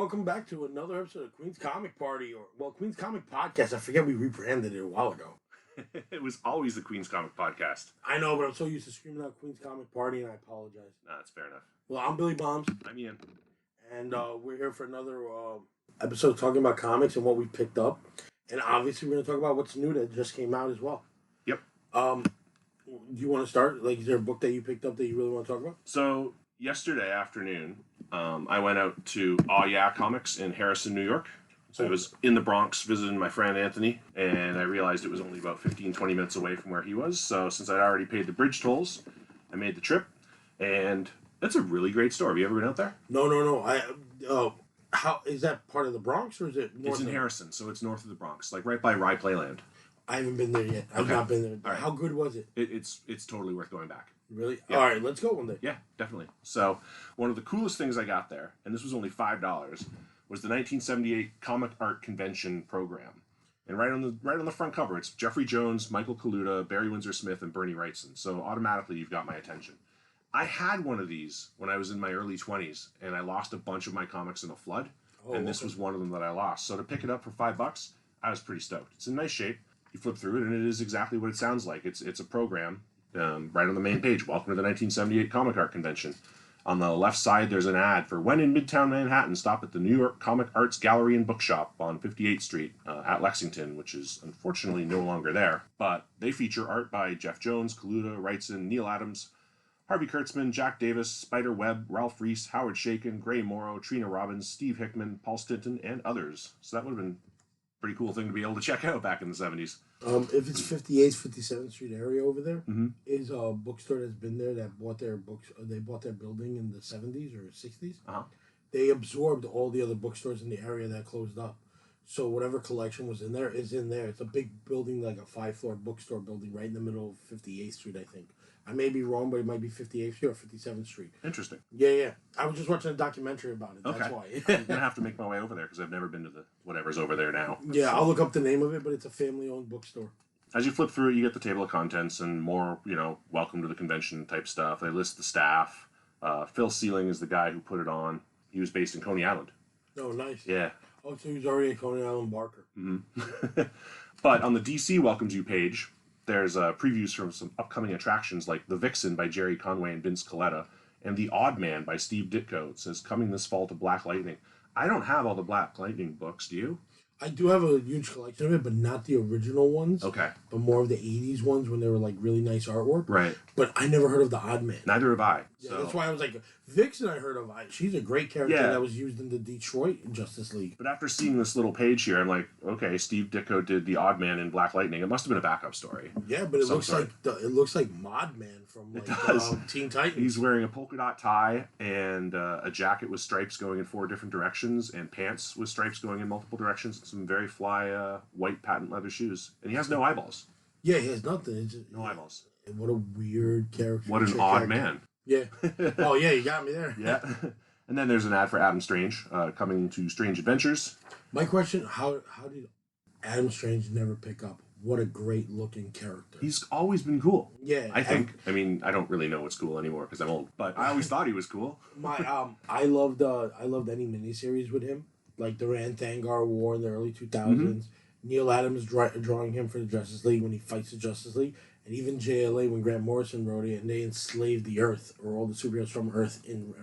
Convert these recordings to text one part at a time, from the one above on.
welcome back to another episode of Queen's Comic Party, Queen's Comic Podcast. I forget we rebranded it a while ago. It was always the Queen's Comic Podcast. I know, but I'm so used to screaming out Queen's Comic Party, and I apologize. Nah, that's fair enough. Well, I'm Billy Bombs. I'm Ian. And we're here for another episode talking about comics and what we picked up. And obviously, we're going to talk about what's new that just came out as well. Yep. Do you want to start? Like, is there a book that you picked up that you really want to talk about? So, yesterday afternoon, I went out to Aw Yeah Comics in Harrison, New York. So I was in the Bronx visiting my friend Anthony, and I realized it was only about 15-20 minutes away from where he was. So since I'd already paid the bridge tolls, I made the trip, and it's a really great store. Have you ever been out there? No. How is that part of the Bronx, or is it north? It's in Harrison, so it's north of the Bronx, like right by Rye Playland. I haven't been there yet. I've not been there. All right. How good was it? It's totally worth going back. Really? Yeah. All right, let's go one day. Yeah, definitely. So one of the coolest things I got there, and this was only $5, was the 1978 Comic Art Convention program. And right on the front cover, it's Jeffrey Jones, Michael Kaluta, Barry Windsor Smith, and Bernie Wrightson. So automatically you've got my attention. I had one of these when I was in my early 20s, and I lost a bunch of my comics in a flood. And this was one of them that I lost. So to pick it up for $5, I was pretty stoked. It's in nice shape. You flip through it, and it is exactly what it sounds like. It's a program right on the main page. Welcome to the 1978 Comic Art Convention. On the left side, there's an ad for when in Midtown Manhattan, stop at the New York Comic Arts Gallery and Bookshop on 58th Street at Lexington, which is unfortunately no longer there. But they feature art by Jeff Jones, Kaluta, Wrightson, Neil Adams, Harvey Kurtzman, Jack Davis, Spider Webb, Ralph Reese, Howard Shakin, Gray Morrow, Trina Robbins, Steve Hickman, Paul Stinton, and others. So that would have been a pretty cool thing to be able to check out back in the 70s. If it's 58th, 57th Street area over there, Mm-hmm. is a bookstore that's been there that bought their books. They bought their building in the 70s or 60s. Uh-huh. They absorbed all the other bookstores in the area that closed up. So whatever collection was in there is in there. It's a big building, like a 5-floor bookstore building right in the middle of 58th Street, I think. I may be wrong, but it might be 58th Street or 57th Street. Interesting. Yeah. I was just watching a documentary about it. That's why. I'm going to have to make my way over there because I've never been to the whatever's over there now. Yeah, I'll look up the name of it, but it's a family-owned bookstore. As you flip through it, you get the table of contents and more, welcome to the convention type stuff. They list the staff. Phil Sealing is the guy who put it on. He was based in Coney Island. Oh, nice. Yeah. Oh, so he's already a Coney Island Barker. Mm-hmm. But on the DC Welcomes You page, there's previews from some upcoming attractions like The Vixen by Jerry Conway and Vince Coletta and The Odd Man by Steve Ditko. It says, coming this fall to Black Lightning. I don't have all the Black Lightning books, do you? I do have a huge collection of it, but not the original ones. Okay. But more of the 80s ones when they were like really nice artwork. Right. But I never heard of the Odd Man. Neither have I. Yeah, so. that's why I was like, Vixen I heard of. She's a great character that was used in the Detroit Justice League. But after seeing this little page here, I'm like, okay, Steve Ditko did The Odd Man in Black Lightning. It must have been a backup story. Yeah, but it looks like Mod Man from Teen Titans. He's wearing a polka dot tie and a jacket with stripes going in 4 different directions and pants with stripes going in multiple directions and some very fly white patent leather shoes. And he has no eyeballs. Yeah, he has nothing. No eyeballs. What a weird character. What an odd man. Yeah. Oh, yeah, you got me there. Yeah. And then there's an ad for Adam Strange coming to Strange Adventures. My question, how did Adam Strange never pick up? What a great looking character. He's always been cool. Yeah. I think. I mean, I don't really know what's cool anymore because I'm old, but I always thought he was cool. I loved any miniseries with him, like the Rand Thangar War in the early 2000s. Mm-hmm. Neil Adams drawing him for the Justice League when he fights the Justice League, and even JLA when Grant Morrison wrote it, and they enslaved the Earth, or all the superheroes from Earth in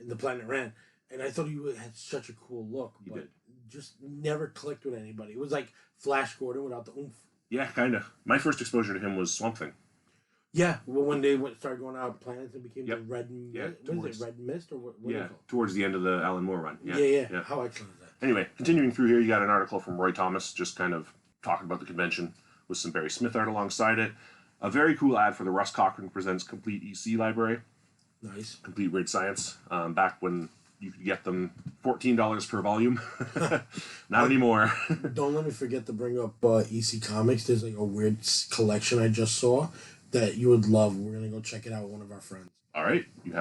the planet Ran. And I thought he had such a cool look, but just never clicked with anybody. It was like Flash Gordon without the oomph. Yeah, kind of. My first exposure to him was Swamp Thing. Yeah, well, when they started going out planets and became the Red Mist. What is it, Red Mist, or what is it called? Towards the end of the Alan Moore run. Yeah. How excellent is that? Anyway, continuing through here, you got an article from Roy Thomas just kind of talking about the convention with some Barry Smith art alongside it. A very cool ad for the Russ Cochran Presents Complete EC Library. Nice. Complete Weird Science. Back when you could get them $14 per volume. Not anymore. Don't let me forget to bring up EC Comics. There's like a weird collection I just saw that you would love. We're gonna go check it out with one of our friends. All right, you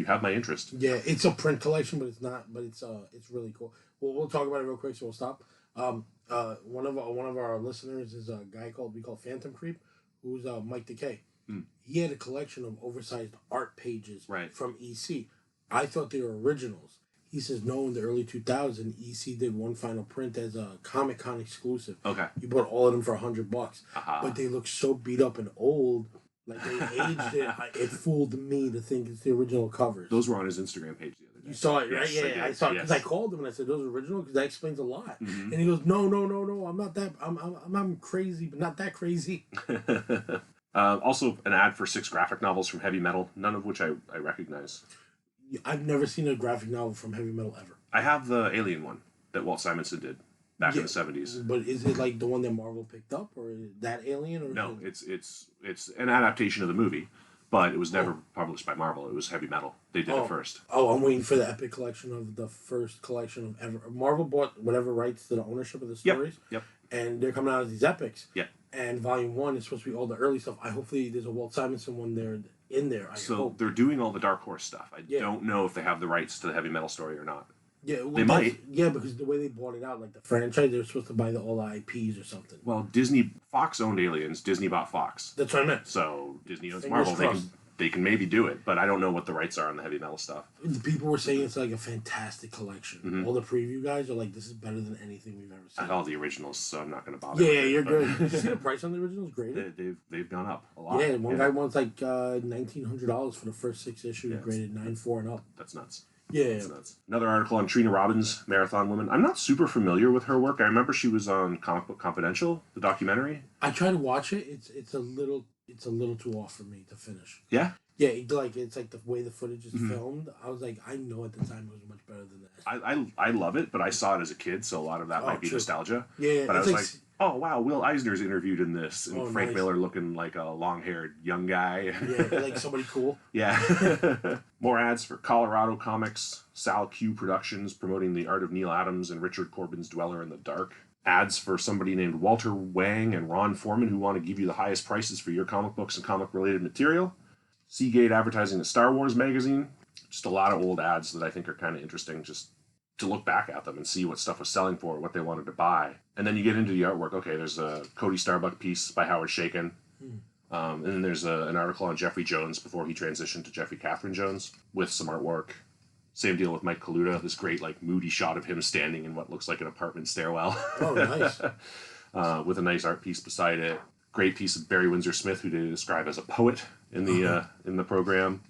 have my interest. Yeah, it's a print collection, but it's not. But it's really cool. We'll talk about it real quick, so we'll stop. One of our listeners is a guy we call Phantom Creep, who's Mike Decay. He had a collection of oversized art pages from EC. I thought they were originals. He says no. In the early 2000s, EC did one final print as a Comic Con exclusive. Okay. You bought all of them for $100, Uh-huh. but they look so beat up and old. Like they aged it. It fooled me to think it's the original covers. Those were on his Instagram page the other day. You saw it, right? Yes, Yeah, I saw it because I called him and I said those are original because that explains a lot. Mm-hmm. And he goes, no, I'm not that. I'm crazy, but not that crazy. Also, an ad for 6 graphic novels from Heavy Metal, none of which I recognize. I've never seen a graphic novel from Heavy Metal ever. I have the Alien one that Walt Simonson did back in the 70s. But is it like the one that Marvel picked up, or is that Alien? Or no, it's an adaptation of the movie, but it was never published by Marvel. It was Heavy Metal. They did it first. Oh, I'm waiting for the epic collection of the first collection of ever. Marvel bought whatever rights to the ownership of the stories. Yep. And they're coming out as these epics. Yeah. And Volume 1 is supposed to be all the early stuff. Hopefully there's a Walt Simonson one there in there. I hope. They're doing all the Dark Horse stuff. I don't know if they have the rights to the Heavy Metal story or not. Yeah, well, they might. Yeah, because the way they bought it out, like the franchise, they were supposed to buy all the IPs or something. Well, Fox owned Aliens. Disney bought Fox. That's what I meant. So Disney owns Fingers Marvel. crossed. They can maybe do it, but I don't know what the rights are on the Heavy Metal stuff. The people were saying it's like a fantastic collection. Mm-hmm. All the preview guys are like, this is better than anything we've ever seen. I got all the originals, so I'm not going to bother. Yeah, you're good. Did you see the price on the originals? Graded? They've gone up a lot. Yeah, one guy wants like $1,900 for the first 6 issues, graded 9.4 and up. That's nuts. Yeah. That's nuts. Another article on Trina Robbins, Marathon Woman. I'm not super familiar with her work. I remember she was on Comic Book Confidential, the documentary. I try to watch it. It's a little too off for me to finish. Yeah? Yeah, it's like the way the footage is filmed. I was like, I know at the time it was much better than that. I love it, but I saw it as a kid, so a lot of that might be nostalgia. Yeah, but I was like, oh wow, Will Eisner's interviewed in this, and Frank nice. Miller looking like a long-haired young guy. Yeah, like somebody cool. Yeah. More ads for Colorado Comics, Sal Q Productions promoting the art of Neil Adams and Richard Corbin's Dweller in the Dark. Ads for somebody named Walter Wang and Ron Foreman who want to give you the highest prices for your comic books and comic-related material. Seagate advertising the Star Wars magazine. Just a lot of old ads that I think are kind of interesting just to look back at them and see what stuff was selling for, what they wanted to buy. And then you get into the artwork. Okay, there's a Cody Starbuck piece by Howard Shakin. And then there's an article on Jeffrey Jones before he transitioned to Jeffrey Catherine Jones with some artwork. Same deal with Mike Kaluta, this great like moody shot of him standing in what looks like an apartment stairwell. Oh, nice. With a nice art piece beside it. Great piece of Barry Windsor Smith, who they describe as a poet in the program.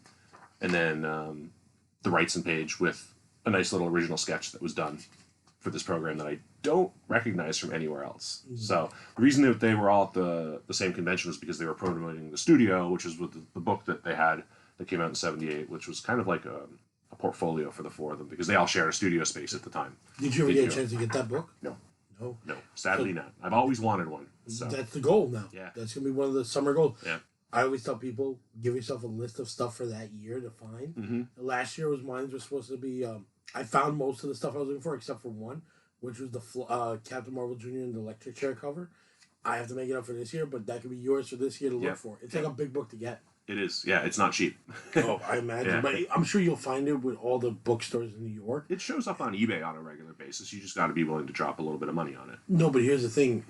And then the Wrightson page with a nice little original sketch that was done for this program that I don't recognize from anywhere else. Mm-hmm. So the reason that they were all at the same convention was because they were promoting the studio, which is with the book that they had that came out in '78, which was kind of like a portfolio for the four of them because they all shared a studio space at the time. Did you ever get a chance to get that book? No. No, sadly not. I've always wanted one. So. That's the goal now. Yeah. That's going to be one of the summer goals. Yeah. I always tell people, give yourself a list of stuff for that year to find. Mm-hmm. Last year mine was supposed to be, I found most of the stuff I was looking for except for one, which was the Captain Marvel Jr. and the electric chair cover. I have to make it up for this year, but that could be yours for this year to look for. It's like a big book to get. It is. Yeah, it's not cheap. Oh, I imagine. Yeah. But I'm sure you'll find it with all the bookstores in New York. It shows up on eBay on a regular basis. You just got to be willing to drop a little bit of money on it. No, but here's the thing.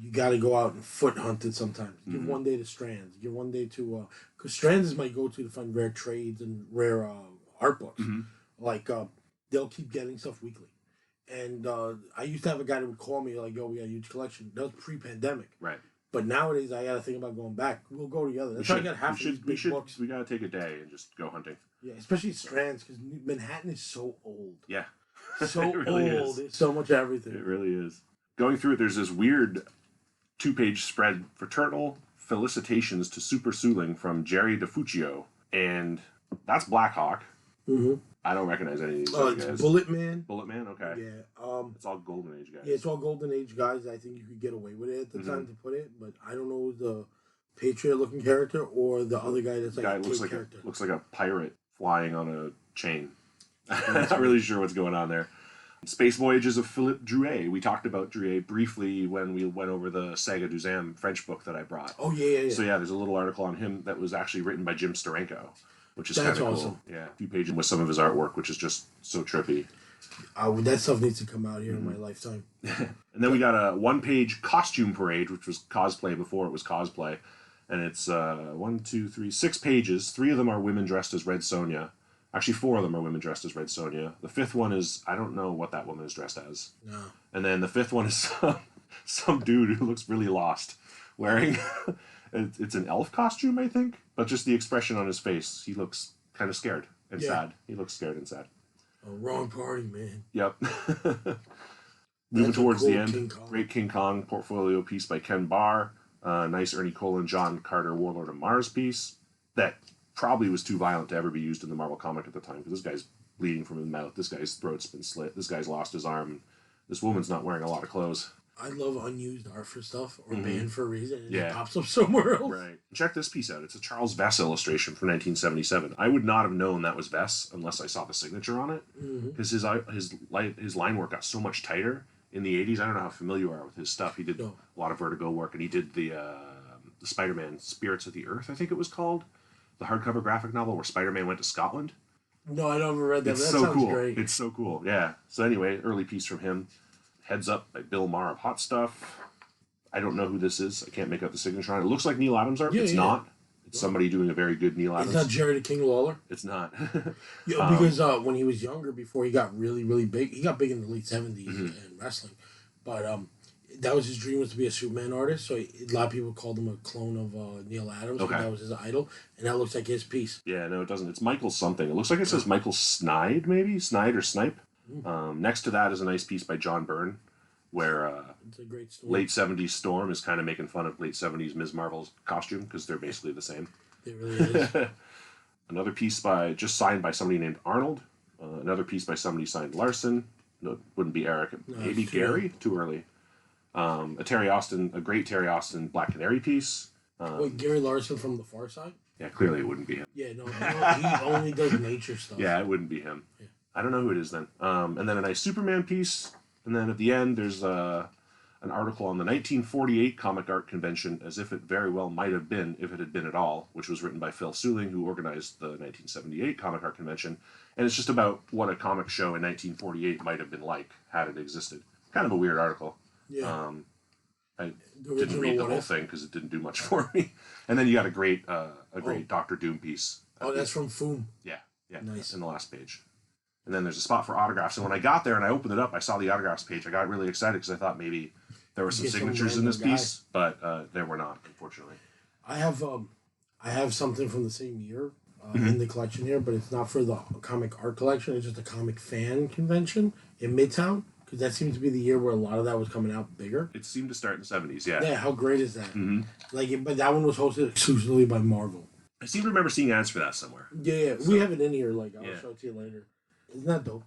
You got to go out and foot hunt it sometimes. Mm-hmm. Give one day to Strands. Give one day to... Because Strands is my go-to to find rare trades and rare art books. Mm-hmm. Like, they'll keep getting stuff weekly. And I used to have a guy that would call me like, yo, we got a huge collection. That was pre-pandemic. Right. But nowadays, I got to think about going back. We'll go together. That's how I got half of these big books. We got to take a day and just go hunting. Yeah, especially Strands, because Manhattan is so old. Yeah. So really old. There's so much everything. It really is. Going through it, there's this weird 2-page spread, Fraternal Felicitations to Super Suling from Jerry DeFuccio. And that's Blackhawk. Mm-hmm. I don't recognize any of these guys. It's Bullet Man. Bullet Man, okay. Yeah. It's all Golden Age guys. Yeah, it's all Golden Age guys. I think you could get away with it at the time to put it, but I don't know the Patriot-looking character or the other guy that's like a kid character. Looks like a pirate flying on a chain. I'm not really sure what's going on there. Space Voyages of Philippe Drouet. We talked about Drouet briefly when we went over the Saga du Zam French book that I brought. Oh, yeah. So, yeah, there's a little article on him that was actually written by Jim Steranko, which is kind of awesome. Cool. Yeah, a few pages with some of his artwork, which is just so trippy. That stuff needs to come out here in my lifetime. And then we got a 1-page costume parade, which was cosplay before it was cosplay. And it's 6 pages. 3 of them are women dressed as Red Sonja. Actually, 4 of them are women dressed as Red Sonja. The 5th one is, I don't know what that woman is dressed as. No. And then the 5th one is some dude who looks really lost, wearing it's an elf costume, I think, but just the expression on his face, he looks kind of scared and sad. He looks scared and sad. Oh, wrong party, man. Yep. Moving towards cool the end, King Kong. Great King Kong portfolio piece by Ken Barr. Nice Ernie Colin, John Carter, Warlord of Mars piece that probably was too violent to ever be used in the Marvel comic at the time, because this guy's bleeding from his mouth, this guy's throat's been slit, this guy's lost his arm, this woman's not wearing a lot of clothes. I love unused art for stuff, or banned for a reason, and Yeah. it pops up somewhere else. Right. Check this piece out. It's a Charles Vess illustration from 1977. I would not have known that was Vess unless I saw the signature on it, because his line work got so much tighter in the 80s. I don't know how familiar you are with his stuff. He did a lot of Vertigo work, and he did the Spider-Man Spirits of the Earth, I think it was called, the hardcover graphic novel where Spider-Man went to Scotland. No, I never read that. It's That so sounds cool. great. It's so cool. Yeah. So anyway, early piece from him. Heads Up by Bill Maher of Hot Stuff. I don't know who this is. I can't make out the signature on it. It looks like Neil Adams art. It's not. It's somebody doing a very good Neil Adams. It's not Jerry the King Lawler. It's not. Yeah, because when he was younger, before he got really, really big, he got big in the late 70s in wrestling. But that was his dream, was to be a Superman artist. So a lot of people called him a clone of Neil Adams. Okay. That was his idol. And that looks like his piece. Yeah, no, it doesn't. It's Michael something. It looks like it says Michael Snide, maybe? Snide or Snipe. Next to that is a nice piece by John Byrne, where it's a great story. late 70s Storm is kind of making fun of late 70s Ms. Marvel's costume, because they're basically the same. It really is. Another piece just signed by somebody named Arnold. Another piece by somebody signed Larson. No, it wouldn't be Eric. Maybe Gary? Too early. A great Terry Austin Black Canary piece. Wait, Gary Larson from The Far Side? Yeah, clearly it wouldn't be him. Yeah, no, he only does nature stuff. Yeah, it wouldn't be him. Yeah. I don't know who it is then. And then a nice Superman piece. And then at the end, there's an article on the 1948 Comic Art Convention, as if it very well might have been, if it had been at all, which was written by Phil Suling, who organized the 1978 Comic Art Convention. And it's just about what a comic show in 1948 might have been like, had it existed. Kind of a weird article. Yeah. I didn't read the whole thing because it didn't do much for me. And then you got a great Doctor Doom piece. That's from Foom. Yeah. Nice. In the last page. And then there's a spot for autographs. And when I got there and I opened it up, I saw the autographs page. I got really excited because I thought maybe there were some signatures in this piece, but there were not, unfortunately. I have something from the same year in the collection here, but it's not for the comic art collection. It's just a comic fan convention in Midtown, because that seems to be the year where a lot of that was coming out bigger. It seemed to start in the 70s, yeah. Yeah, how great is that? But that one was hosted exclusively by Marvel. I seem to remember seeing ads for that somewhere. Yeah, we have it in here. I'll show it to you later. Isn't that dope?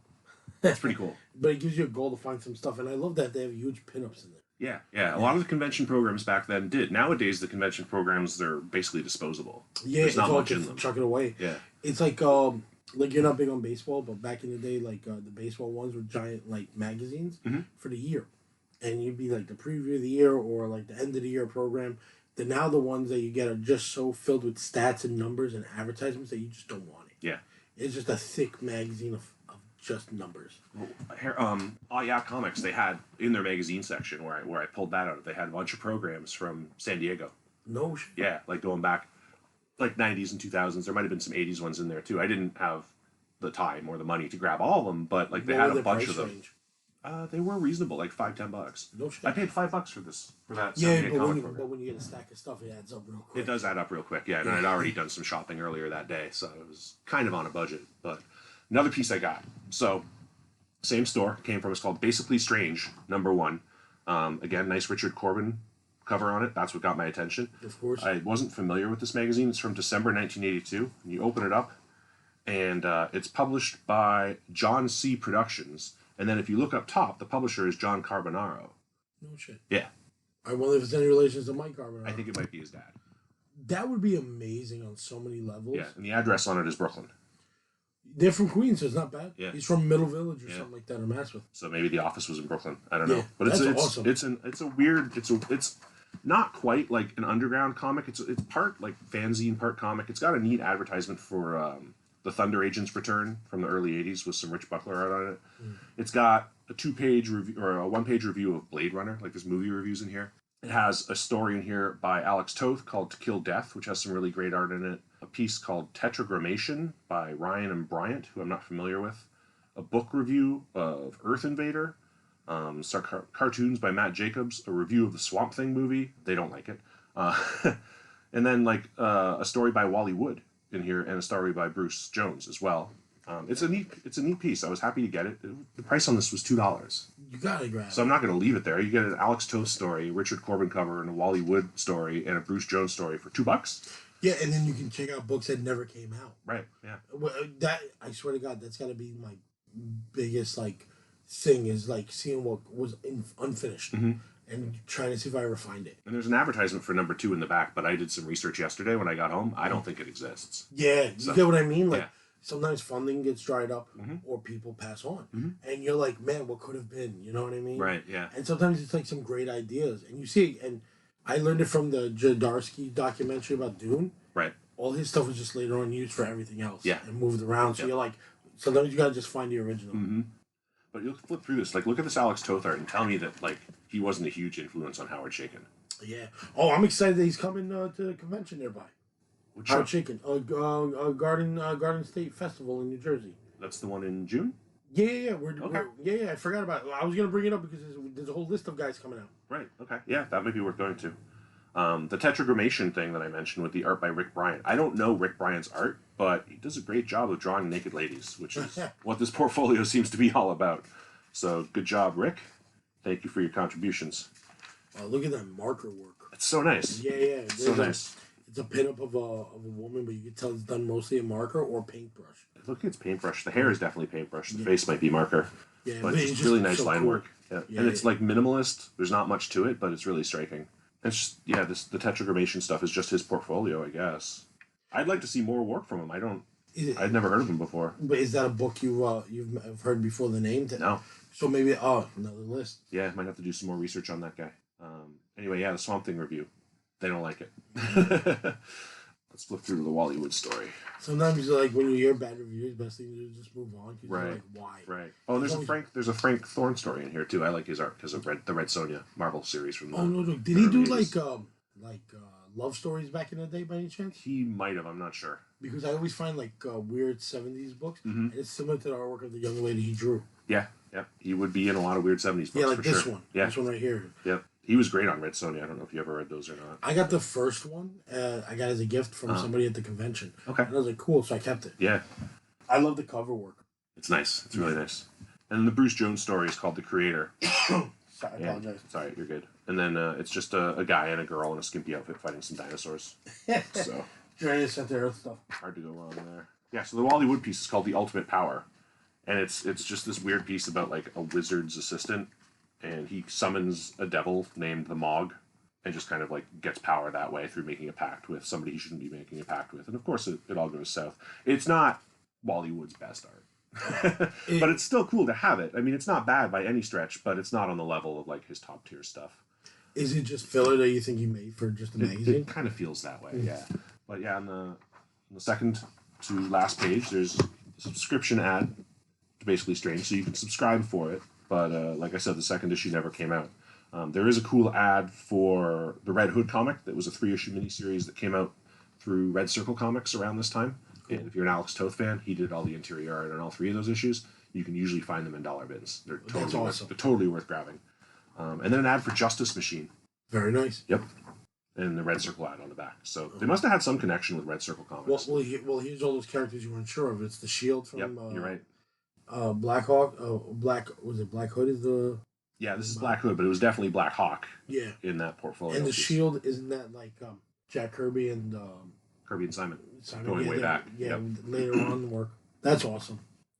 That's pretty cool. But it gives you a goal to find some stuff, and I love that they have huge pinups in there. Yeah. A lot of the convention programs back then did. Nowadays, the convention programs, they're basically disposable. Yeah, there's not much in them. Chuck it away. Yeah. It's like you're not big on baseball, but back in the day, the baseball ones were giant magazines for the year, and you'd be like the preview of the year or like the end of the year program. Now the ones that you get are just so filled with stats and numbers and advertisements that you just don't want it. Yeah. It's just a thick magazine of just numbers. Oh yeah, Comics, they had in their magazine section where I pulled that out, they had a bunch of programs from San Diego. No shit. Yeah, like going back like 90s and 2000s. There might have been some 80s ones in there too. I didn't have the time or the money to grab all of them, but they had a bunch of them. Range? They were reasonable, like $5-10. No shit. I paid $5 for that. Yeah, but when you get a stack of stuff, it adds up real quick. It does add up real quick, yeah. And I'd already done some shopping earlier that day, so it was kind of on a budget. But another piece I got. So, same store, came from, it's called Basically Strange, #1. Again, nice Richard Corbin cover on it. That's what got my attention. Of course. I wasn't familiar with this magazine. It's from December 1982. And you open it up, and it's published by John C. Productions. And then if you look up top, the publisher is John Carbonaro. No shit. Yeah. I wonder if it's any relations to Mike Carbonaro. I think it might be his dad. That would be amazing on so many levels. Yeah, and the address on it is Brooklyn. They're from Queens, so it's not bad. Yeah. He's from Middle Village or something like that, or Massmouth. So maybe the office was in Brooklyn. I don't know. But it's awesome. It's not quite like an underground comic. It's part like fanzine, part comic. It's got a neat advertisement for the Thunder Agent's return from the early 80s with some Rich Buckler art on it. It's got a 2-page review or a 1-page review of Blade Runner, like there's movie reviews in here. It has a story in here by Alex Toth called To Kill Death, which has some really great art in it. piece called Tetragrammation by Ryan and Bryant, who I'm not familiar with, a book review of Earth Invader, some cartoons by Matt Jacobs, a review of the Swamp Thing movie. They don't like it. And then a story by Wally Wood in here, and a story by Bruce Jones as well. It's a neat piece. I was happy to get it. The price on this was $2. You gotta grab it. So I'm not going to leave it there. You get an Alex Toth story, a Richard Corbin cover, and a Wally Wood story, and a Bruce Jones story for $2. Yeah, and then you can check out books that never came out. Right. Yeah. Well, that, I swear to God, that's got to be my biggest thing, is seeing what was unfinished and trying to see if I ever find it. And there's an advertisement for number 2 in the back, but I did some research yesterday when I got home. I don't think it exists. Yeah, you get what I mean? Yeah. Sometimes funding gets dried up or people pass on. And you're like, man, what could have been? You know what I mean? Right, yeah. And sometimes it's some great ideas. And you see, and I learned it from the Jadarsky documentary about Dune. Right. All his stuff was just later on used for everything else. Yeah. And moved around. So you're like, sometimes you got to just find the original. But you'll flip through this. Look at this Alex Toth art and tell me that, he wasn't a huge influence on Howard Chaykin. Yeah. Oh, I'm excited that he's coming to the convention nearby. Which Howard Chaykin. Garden State Festival in New Jersey. That's the one in June? Yeah. I forgot about it. I was going to bring it up because there's a whole list of guys coming out. Right, okay. Yeah, that might be worth going to. The tetragrammation thing that I mentioned with the art by Rick Bryant. I don't know Rick Bryant's art, but he does a great job of drawing naked ladies, which is what this portfolio seems to be all about. So, good job, Rick. Thank you for your contributions. Look at that marker work. It's so nice. Yeah. So nice. It's a pinup of a woman, but you can tell it's done mostly in marker or paintbrush. Look, it's paintbrush. The hair is definitely paintbrush. The face might be marker. Yeah, but it's just really nice line cool. work. Yeah. And it's minimalist. There's not much to it, but it's really striking. It's just, the tetragrammation stuff is just his portfolio, I guess. I'd like to see more work from him. I'd never heard of him before. But is that a book you've heard before the name? No. So maybe another list. Yeah, might have to do some more research on that guy. Anyway, the Swamp Thing review. They don't like it. Let's flip through to the Wally Wood story. Sometimes, when you hear bad reviews, best thing to do is just move on. Right. You're like, why? Right. Oh, there's a Frank Thorne story in here too. I like his art because of the Red Sonja Marvel series from the. Oh no! Did he do love stories back in the day by any chance? He might have. I'm not sure. Because I always find weird '70s books, and it's similar to the artwork of the young lady he drew. Yeah. He would be in a lot of weird '70s books. Yeah, like for this sure. one. Yeah. This one right here. Yep. He was great on Red Sonja. I don't know if you ever read those or not. I got the first one. I got as a gift from somebody at the convention. Okay. And I was like, cool, so I kept it. Yeah. I love the cover work. It's nice. It's really nice. And the Bruce Jones story is called The Creator. Sorry, I apologize. Sorry, you're good. And then it's just a guy and a girl in a skimpy outfit fighting some dinosaurs. So Journey to Center Earth stuff. Hard to go wrong there. Yeah, so the Wally Wood piece is called The Ultimate Power. And it's just this weird piece about a wizard's assistant. And he summons a devil named the Mog and just kind of gets power that way through making a pact with somebody he shouldn't be making a pact with. And of course it all goes south. It's not Wally Wood's best art. But it's still cool to have it. I mean, it's not bad by any stretch, but it's not on the level of his top tier stuff. Is it just filler that you think you made for just a magazine? It kind of feels that way, yeah. But yeah, on the second to last page, there's a subscription ad. It's basically strange, so you can subscribe for it. But like I said, the second issue never came out. There is a cool ad for the Red Hood comic that was a 3-issue miniseries that came out through Red Circle Comics around this time. Cool. And if you're an Alex Toth fan, he did all the interior art on all 3 of those issues. You can usually find them in dollar bins. They're totally worth grabbing. And then an ad for Justice Machine. Very nice. Yep. And the Red Circle ad on the back. So they must have had some connection with Red Circle Comics. Well, here's all those characters you weren't sure of. It's the Shield from... Yep, you're right. Black Hawk, Black Hood is the... Yeah, this is Black Hood, but it was definitely Black Hawk. Yeah. In that portfolio. And the Shield, isn't that Jack Kirby and... Kirby and Simon going way back. Yeah, later on work. That's awesome.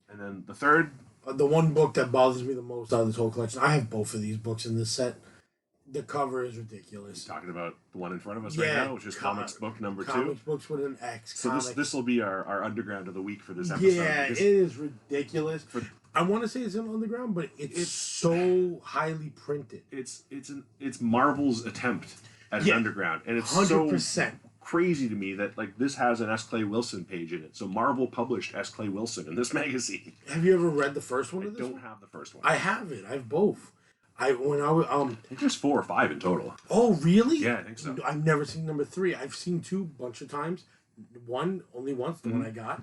And then the third... the one book that bothers me the most out of this whole collection, I have both of these books in this set. The cover is ridiculous. You're talking about the one in front of us right now, which is Comix Book number 2. Comix Books with an X. So this will be our underground of the week for this episode. Yeah, it is ridiculous. I want to say it's an underground, but it's so highly printed. It's Marvel's attempt at an underground, and it's 100%. So crazy to me that this has an S. Clay Wilson page in it. So Marvel published S. Clay Wilson in this magazine. Have you ever read the first one of this? I don't have the first one. I have it. I have both. I think there's 4 or 5 in total. Oh, really? Yeah, I think so. I've never seen number 3. I've seen 2 a bunch of times. only once, the one I got,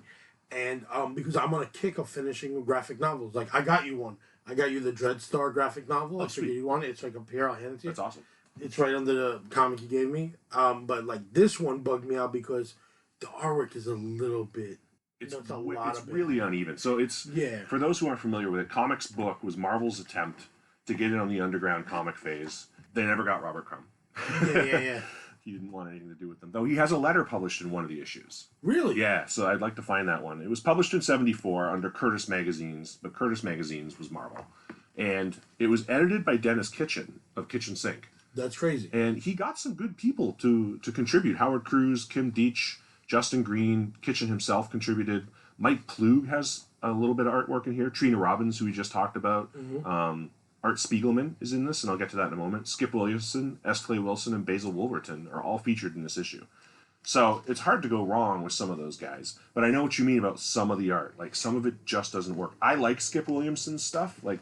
and because I'm on a kick of finishing graphic novels. Like I got you one. I got you the Dreadstar graphic novel. I figured you want it. It's like up here. I'll hand it to you. That's awesome. It's right under the comic you gave me. But like this one bugged me out because the artwork is a little bit. It's it's really uneven. So it's for those who aren't familiar with it, Comix Book was Marvel's attempt to get in on the underground comic phase. They never got Robert Crumb. Yeah. He didn't want anything to do with them. Though he has a letter published in one of the issues. Really? Yeah, so I'd like to find that one. It was published in 1974 under Curtis Magazines, but Curtis Magazines was Marvel. And it was edited by Dennis Kitchen of Kitchen Sink. That's crazy. And he got some good people to contribute. Howard Cruz, Kim Deitch, Justin Green, Kitchen himself contributed. Mike Plug has a little bit of artwork in here. Trina Robbins, who we just talked about. Art Spiegelman is in this, and I'll get to that in a moment. Skip Williamson, S. Clay Wilson, and Basil Wolverton are all featured in this issue. So it's hard to go wrong with some of those guys. But I know what you mean about some of the art. Like, some of it just doesn't work. I like Skip Williamson's stuff. Like,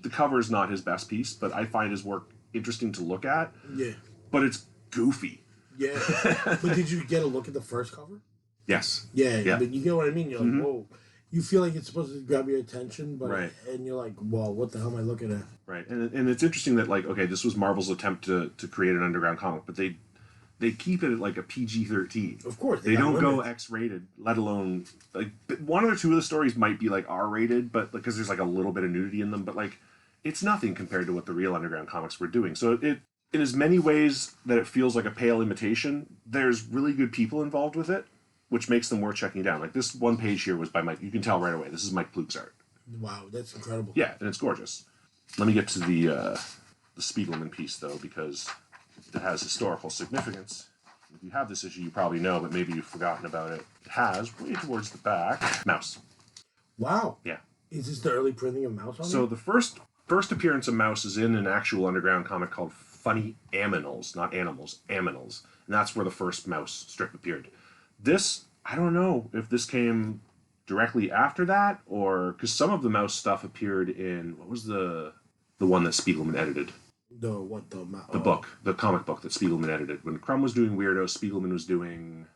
the cover is not his best piece, but I find his work interesting to look at. Yeah. But it's goofy. Yeah. But did you get a look at the first cover? Yes. Yeah. But you get what I mean? You're like, whoa. You feel like it's supposed to grab your attention, but and you're like, well, what the hell am I looking at? Right. And it's interesting that, like, okay, this was Marvel's attempt to create an underground comic, but they keep it at like a PG-13. Of course. They don't go X-rated, let alone, like, one or two of the stories might be like R-rated, but because there's like a little bit of nudity in them, but like, it's nothing compared to what the real underground comics were doing. So it in as many ways that it feels like a pale imitation, there's really good people involved with it, which makes them worth checking down. Like, this one page here was by Mike. You can tell right away. This is Mike Plug's art. Wow, that's incredible. Yeah, and it's gorgeous. Let me get to the Spiegelman piece, though, because it has historical significance. If you have this issue, you probably know, but maybe you've forgotten about it. It has, way towards the back, Mouse. Wow. Yeah. Is this the early printing of Mouse on So it? the first appearance of Mouse is in an actual underground comic called Funny Aminals, not Animals, Aminals. And that's where the first Mouse strip appeared. This, I don't know if this came directly after that, or because some of the Mouse stuff appeared in, what was the one that Spiegelman edited? The book, the comic book that Spiegelman edited. When Crumb was doing Weirdo, Spiegelman was doing,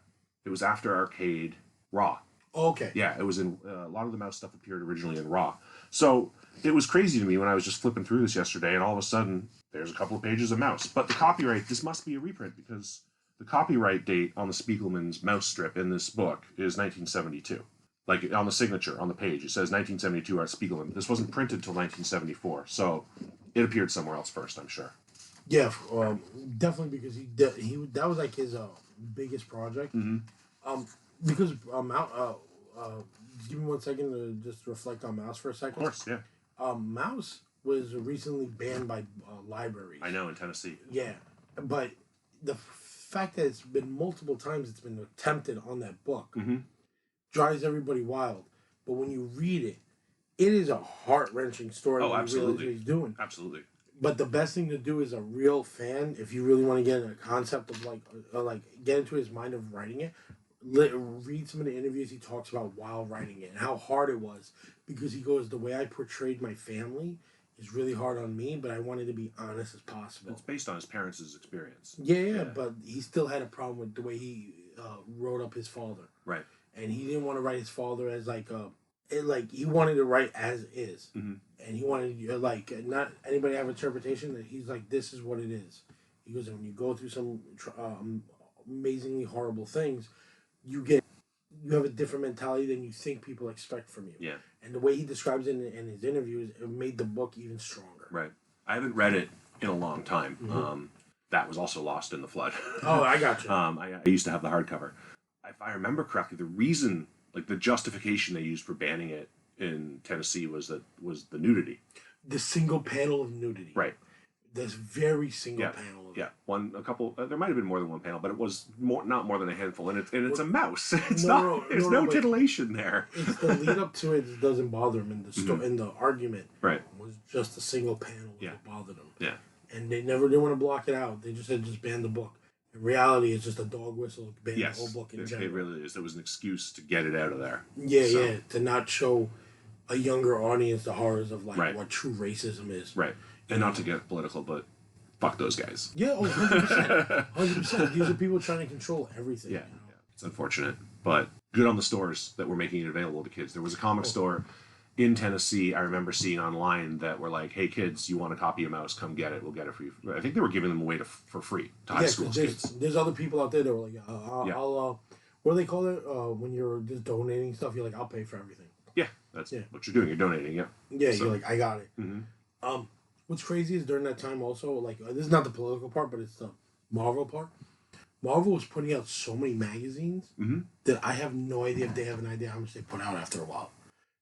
it was after Arcade, Raw. Oh, okay. Yeah, it was in, a lot of the Mouse stuff appeared originally in Raw. So it was crazy to me when I was just flipping through this yesterday, and all of a sudden, there's a couple of pages of Mouse. But the copyright, this must be a reprint, because the copyright date on the Spiegelman's Mouse strip in this book is 1972. Like, on the signature, on the page, it says 1972 Art Spiegelman. This wasn't printed till 1974, so it appeared somewhere else first, I'm sure. Yeah, definitely, because he that was like his biggest project. Because give me 1 second to just reflect on Mouse for a second. Of course, yeah. Mouse was recently banned by libraries. I know, in Tennessee. Yeah, but the fact that it's been multiple times it's been attempted on that book drives everybody wild. But when you read it, it is a heart-wrenching story. Oh, when absolutely. you realize what he's doing. Absolutely. But the best thing to do as a real fan, if you really want to get a concept of like get into his mind of writing it, read some of the interviews he talks about while writing it and how hard it was, because he goes, the way I portrayed my family is really hard on me, but I wanted to be honest as possible. It's based on his parents' experience. Yeah, but he still had a problem with the way he wrote up his father. Right. And he didn't want to write his father as he wanted to write as is. And he wanted not anybody have interpretation that he's like, this is what it is. He goes, and when you go through some amazingly horrible things, you have a different mentality than you think people expect from you. Yeah. And the way he describes it in his interviews, it made the book even stronger. Right. I haven't read it in a long time. That was also lost in the flood. Oh, I got you. I used to have the hardcover. If I remember correctly, the reason, like the justification they used for banning it in Tennessee was the nudity. The single panel of nudity. Right. This very single panel of it. There might have been more than one panel, but it was not more than a handful, and it's a mouse. There's no titillation there. It's the lead up to it that doesn't bother him, and in the argument was just a single panel that bothered him. Yeah. And they never did want to block it out. They just said just ban the book. In reality, it's just a dog whistle to ban the whole book in general. It really is. There was an excuse to get it out of there. Yeah, to not show a younger audience the horrors of what true racism is. Right. And not to get political, but fuck those guys. Yeah, 100%. 100%. These are people trying to control everything. Yeah. It's unfortunate, but good on the stores that were making it available to kids. There was a comic store in Tennessee I remember seeing online that were like, "Hey kids, you want a copy of Mouse? Come get it. We'll get it for you." I think they were giving them away for free to high school kids. There's other people out there that were like, Yeah. I'll what do they call it? When you're just donating stuff, you're like, I'll pay for everything. Yeah, that's what you're doing. You're donating. Yeah. Yeah, so, you're like, I got it. What's crazy is during that time also, like, this is not the political part, but it's the Marvel part. Marvel was putting out so many magazines that I have no idea if they have an idea how much they put out after a while.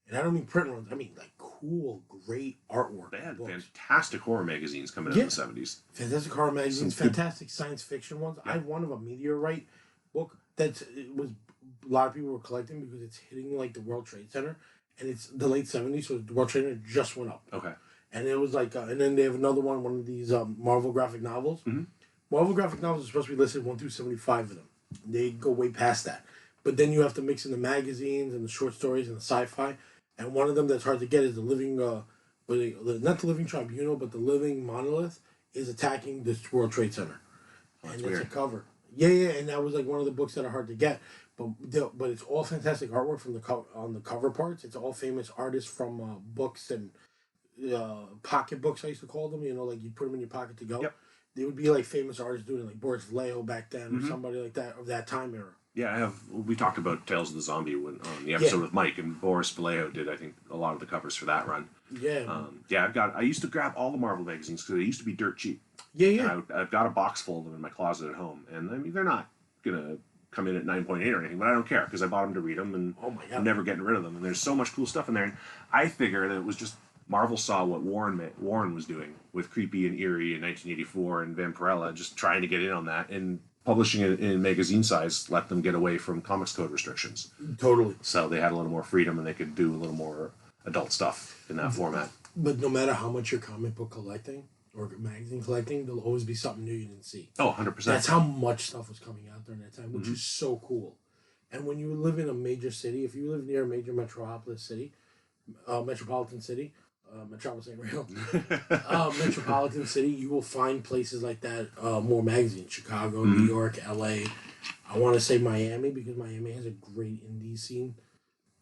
And I don't mean print runs. I mean, like, cool, great artwork. They had fantastic horror magazines coming out in the 70s. Fantastic horror magazines, fantastic science fiction ones. I have one of a meteorite book it was a lot of people were collecting because it's hitting, like, the World Trade Center. And it's the late 70s, so the World Trade Center just went up. Okay. And it was like, and then they have another one of these Marvel graphic novels. Marvel graphic novels are supposed to be listed 1 through 75 of them. They go way past that. But then you have to mix in the magazines and the short stories and the sci-fi. And one of them that's hard to get is the living, not the living tribunal, but the living monolith is attacking this World Trade Center. Oh, and it's a cover. Yeah, and that was like one of the books that are hard to get. But it's all fantastic artwork from on the cover parts. It's all famous artists from books and pocket books, I used to call them. You know, like you put them in your pocket to go. Yep. They would be like famous artists doing it, like Boris Vallejo back then, or somebody like that of that time era. Yeah, we talked about Tales of the Zombie on the episode with Mike, and Boris Vallejo did, I think, a lot of the covers for that run. Yeah. I used to grab all the Marvel magazines because they used to be dirt cheap. Yeah. I've got a box full of them in my closet at home, and I mean they're not gonna come in at 9.8 or anything, but I don't care because I bought them to read them, and I'm never getting rid of them. And there's so much cool stuff in there, and I figure that it was just Marvel saw what Warren was doing with Creepy and Eerie in 1984 and Vampirella, just trying to get in on that, and publishing it in magazine size let them get away from Comics Code restrictions. Totally. So they had a little more freedom, and they could do a little more adult stuff in that format. But no matter how much you're comic book collecting or magazine collecting, there'll always be something new you didn't see. Oh, 100%. That's how much stuff was coming out during that time, which is so cool. And when you live in a major city, if you live near a major metropolitan city, Metropolis ain't real. Metropolitan city, you will find places like that, more magazines. Chicago, New York, LA. I want to say Miami because Miami has a great indie scene.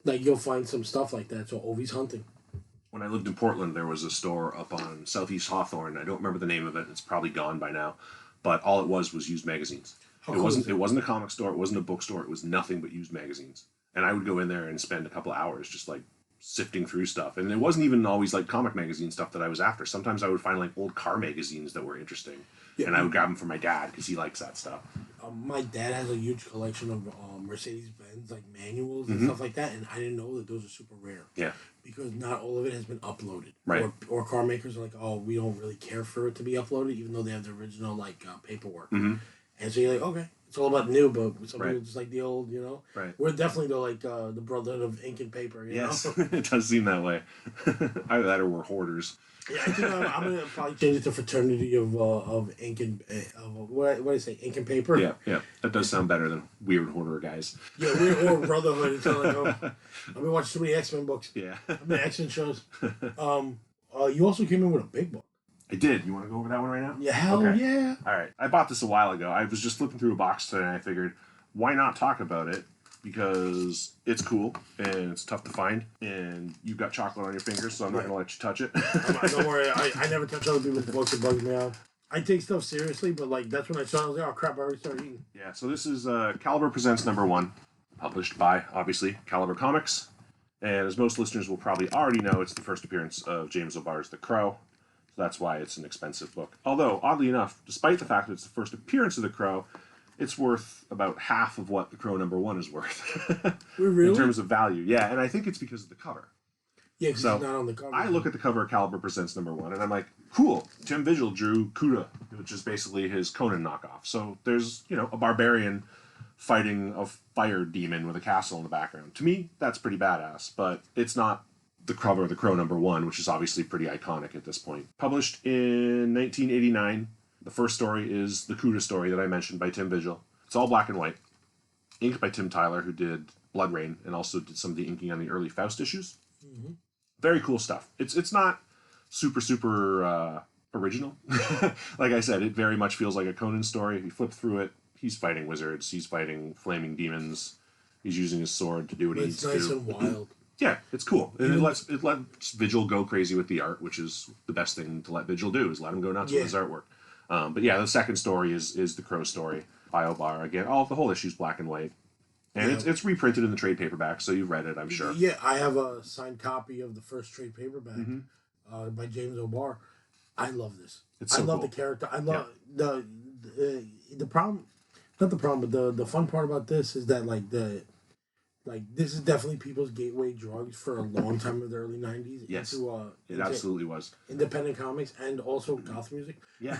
Like, you'll find some stuff like that. So, Ovi's hunting. When I lived in Portland, there was a store up on Southeast Hawthorne. I don't remember the name of it. It's probably gone by now. But all it was used magazines. It wasn't a comic store. It wasn't a bookstore. It was nothing but used magazines. And I would go in there and spend a couple of hours just like sifting through stuff. And it wasn't even always like comic magazine stuff that I was after. Sometimes I would find like old car magazines that were interesting. Yeah, and I would grab them for my dad because he likes that stuff. My dad has a huge collection of Mercedes-Benz like manuals and stuff like that, and I didn't know that those are super rare. Yeah. Because not all of it has been uploaded. Right. Or car makers are like, oh, we don't really care for it to be uploaded, even though they have the original like paperwork. And so you're like, okay, it's all about new, but some people just like the old, you know. Right. We're definitely the brotherhood of ink and paper. You know? It does seem that way. Either that or we're hoarders. Yeah, I think I'm gonna probably change it to fraternity of ink and what do I say, ink and paper. Yeah, that does sound better than weird hoarder guys. Yeah, weird or brotherhood. It's like, I've been watching too many X-Men books. Yeah, X-Men shows. You also came in with a big book. I did. You want to go over that one right now? Yeah, hell yeah. All right, I bought this a while ago. I was just flipping through a box today, and I figured, why not talk about it? Because it's cool and it's tough to find, and you've got chocolate on your fingers, so I'm not gonna let you touch it. Don't worry, I never touch other people's books. It bugs me out. I take stuff seriously, but like that's when I saw it, I was like, oh crap, I already started eating. Yeah, so this is Caliber Presents #1, published by obviously Caliber Comics, and as most listeners will probably already know, it's the first appearance of James O'Barr's The Crow. So that's why it's an expensive book. Although, oddly enough, despite the fact that it's the first appearance of The Crow, it's worth about half of what The Crow #1 is worth. Really? In terms of value. Yeah, and I think it's because of the cover. Yeah, because it's not on the cover. I look at the cover of Caliber Presents #1, and I'm like, cool, Tim Vigil drew Kuda, which is basically his Conan knockoff. So there's, a barbarian fighting a fire demon with a castle in the background. To me, that's pretty badass, but it's not the cover of The Crow #1, which is obviously pretty iconic at this point. Published in 1989. The first story is the Kuda story that I mentioned by Tim Vigil. It's all black and white. Inked by Tim Tyler, who did Blood Rain and also did some of the inking on the early Faust issues. Very cool stuff. It's not super original. Like I said, it very much feels like a Conan story. If you flip through it, he's fighting wizards. He's fighting flaming demons. He's using his sword to do what But he it's needs nice to. and wild. Yeah, it's cool, and it lets Vigil go crazy with the art, which is the best thing to let Vigil do, is let him go nuts with his artwork. But yeah, the second story is the Crow story by O'Barr. Again, the whole issue's black and white, and it's reprinted in the trade paperback, so you've read it, I'm sure. Yeah, I have a signed copy of the first trade paperback by James O'Barr. I love this. It's so I love cool. the character. I love the problem. Not the problem, but the fun part about this is that this is definitely people's gateway drugs for a long time of the early '90s. Yes, into it absolutely was. Independent comics and also goth music. Yeah.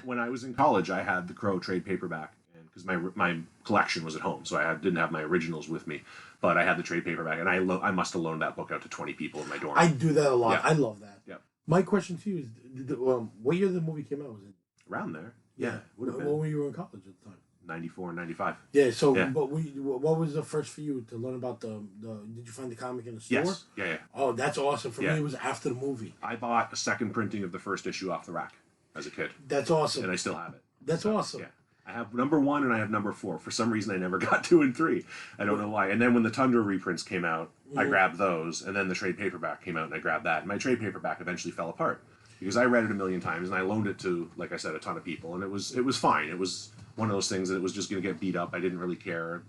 When I was in college, I had the Crow trade paperback, and because my collection was at home, so I didn't have my originals with me, but I had the trade paperback, and I must have loaned that book out to 20 people in my dorm. I do that a lot. Yeah. I love that. Yeah. My question to you is, what year the movie came out? Was it around there? Yeah, would have when been were you in college at the time? 94, 95. Yeah. So, Yeah. but what was the first for you to learn about the? Did you find the comic in the store? Yes. Yeah. Oh, that's awesome. For me, it was after the movie. I bought a second printing of the first issue off the rack as a kid, That's awesome. and I still have it. That's awesome. Yeah. I have number 1 and I have number 4. For some reason, I never got 2 and 3. I don't know why. And then when the Tundra reprints came out, I grabbed those, and then the trade paperback came out, and I grabbed that. And my trade paperback eventually fell apart because I read it a million times, and I loaned it to, like I said, a ton of people, and it was fine. It was one of those things that it was just going to get beat up. I didn't really care.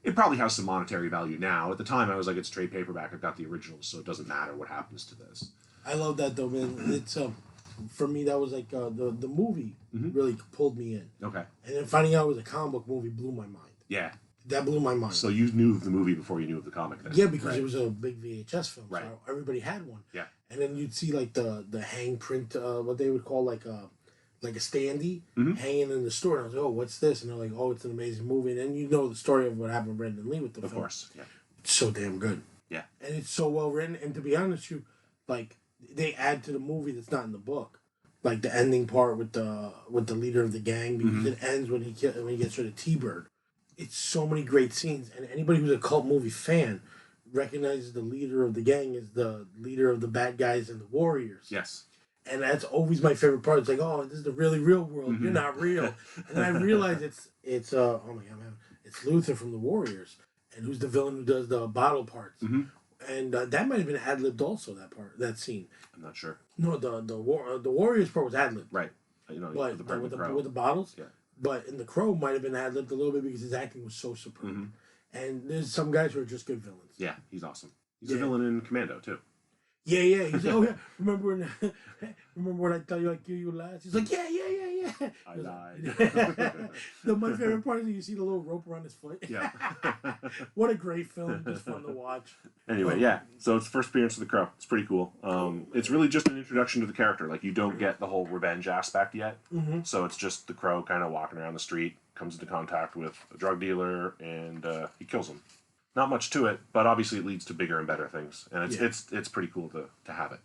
It probably has some monetary value now. At the time, I was like, it's trade paperback. I've got the originals, so it doesn't matter what happens to this. I love that though, man. It's for me that was like the movie really pulled me in. Okay. And then finding out it was a comic book movie blew my mind. Yeah. That blew my mind. So you knew of the movie before you knew of the comic then? Yeah, because it was a big VHS film. Right. So everybody had one. Yeah. And then you'd see like the hang print, what they would call like a standee hanging in the store. And I was like, oh, what's this? And they're like, oh, it's an amazing movie. And then you know the story of what happened to Brandon Lee with the film. Of course. Yeah. It's so damn good. Yeah. And it's so well written. And to be honest with you, like they add to the movie that's not in the book. Like the ending part with the leader of the gang, because it ends when he gets rid of T-Bird. It's so many great scenes, and anybody who's a cult movie fan recognizes the leader of the gang as the leader of the bad guys and the warriors. Yes. And that's always my favorite part. It's like, oh, this is the really real world. You're not real. And then I realize it's oh my god, man, it's Luther from the Warriors, and who's the villain who does the bottle parts. And that might have been ad libbed also. That scene. I'm not sure. No, the Warriors part was ad libbed. Right. You know, But the part with Crow. the bottles. Yeah. But in the Crow might have been ad libbed a little bit because his acting was so superb. And there's some guys who are just good villains. Yeah, he's awesome. He's a villain in Commando too. Yeah. He's like, oh yeah. Remember when I tell you I kill you last? He's like, yeah. I lied. My favorite part is you see the little rope around his foot. Yeah. What a great film. Just fun to watch. Anyway, yeah. So it's the first appearance of the Crow. It's pretty cool. It's really just an introduction to the character. Like, you don't get the whole revenge aspect yet. So it's just the Crow kind of walking around the street, comes into contact with a drug dealer, and he kills him. Not much to it, but obviously it leads to bigger and better things, and it's pretty cool to have it.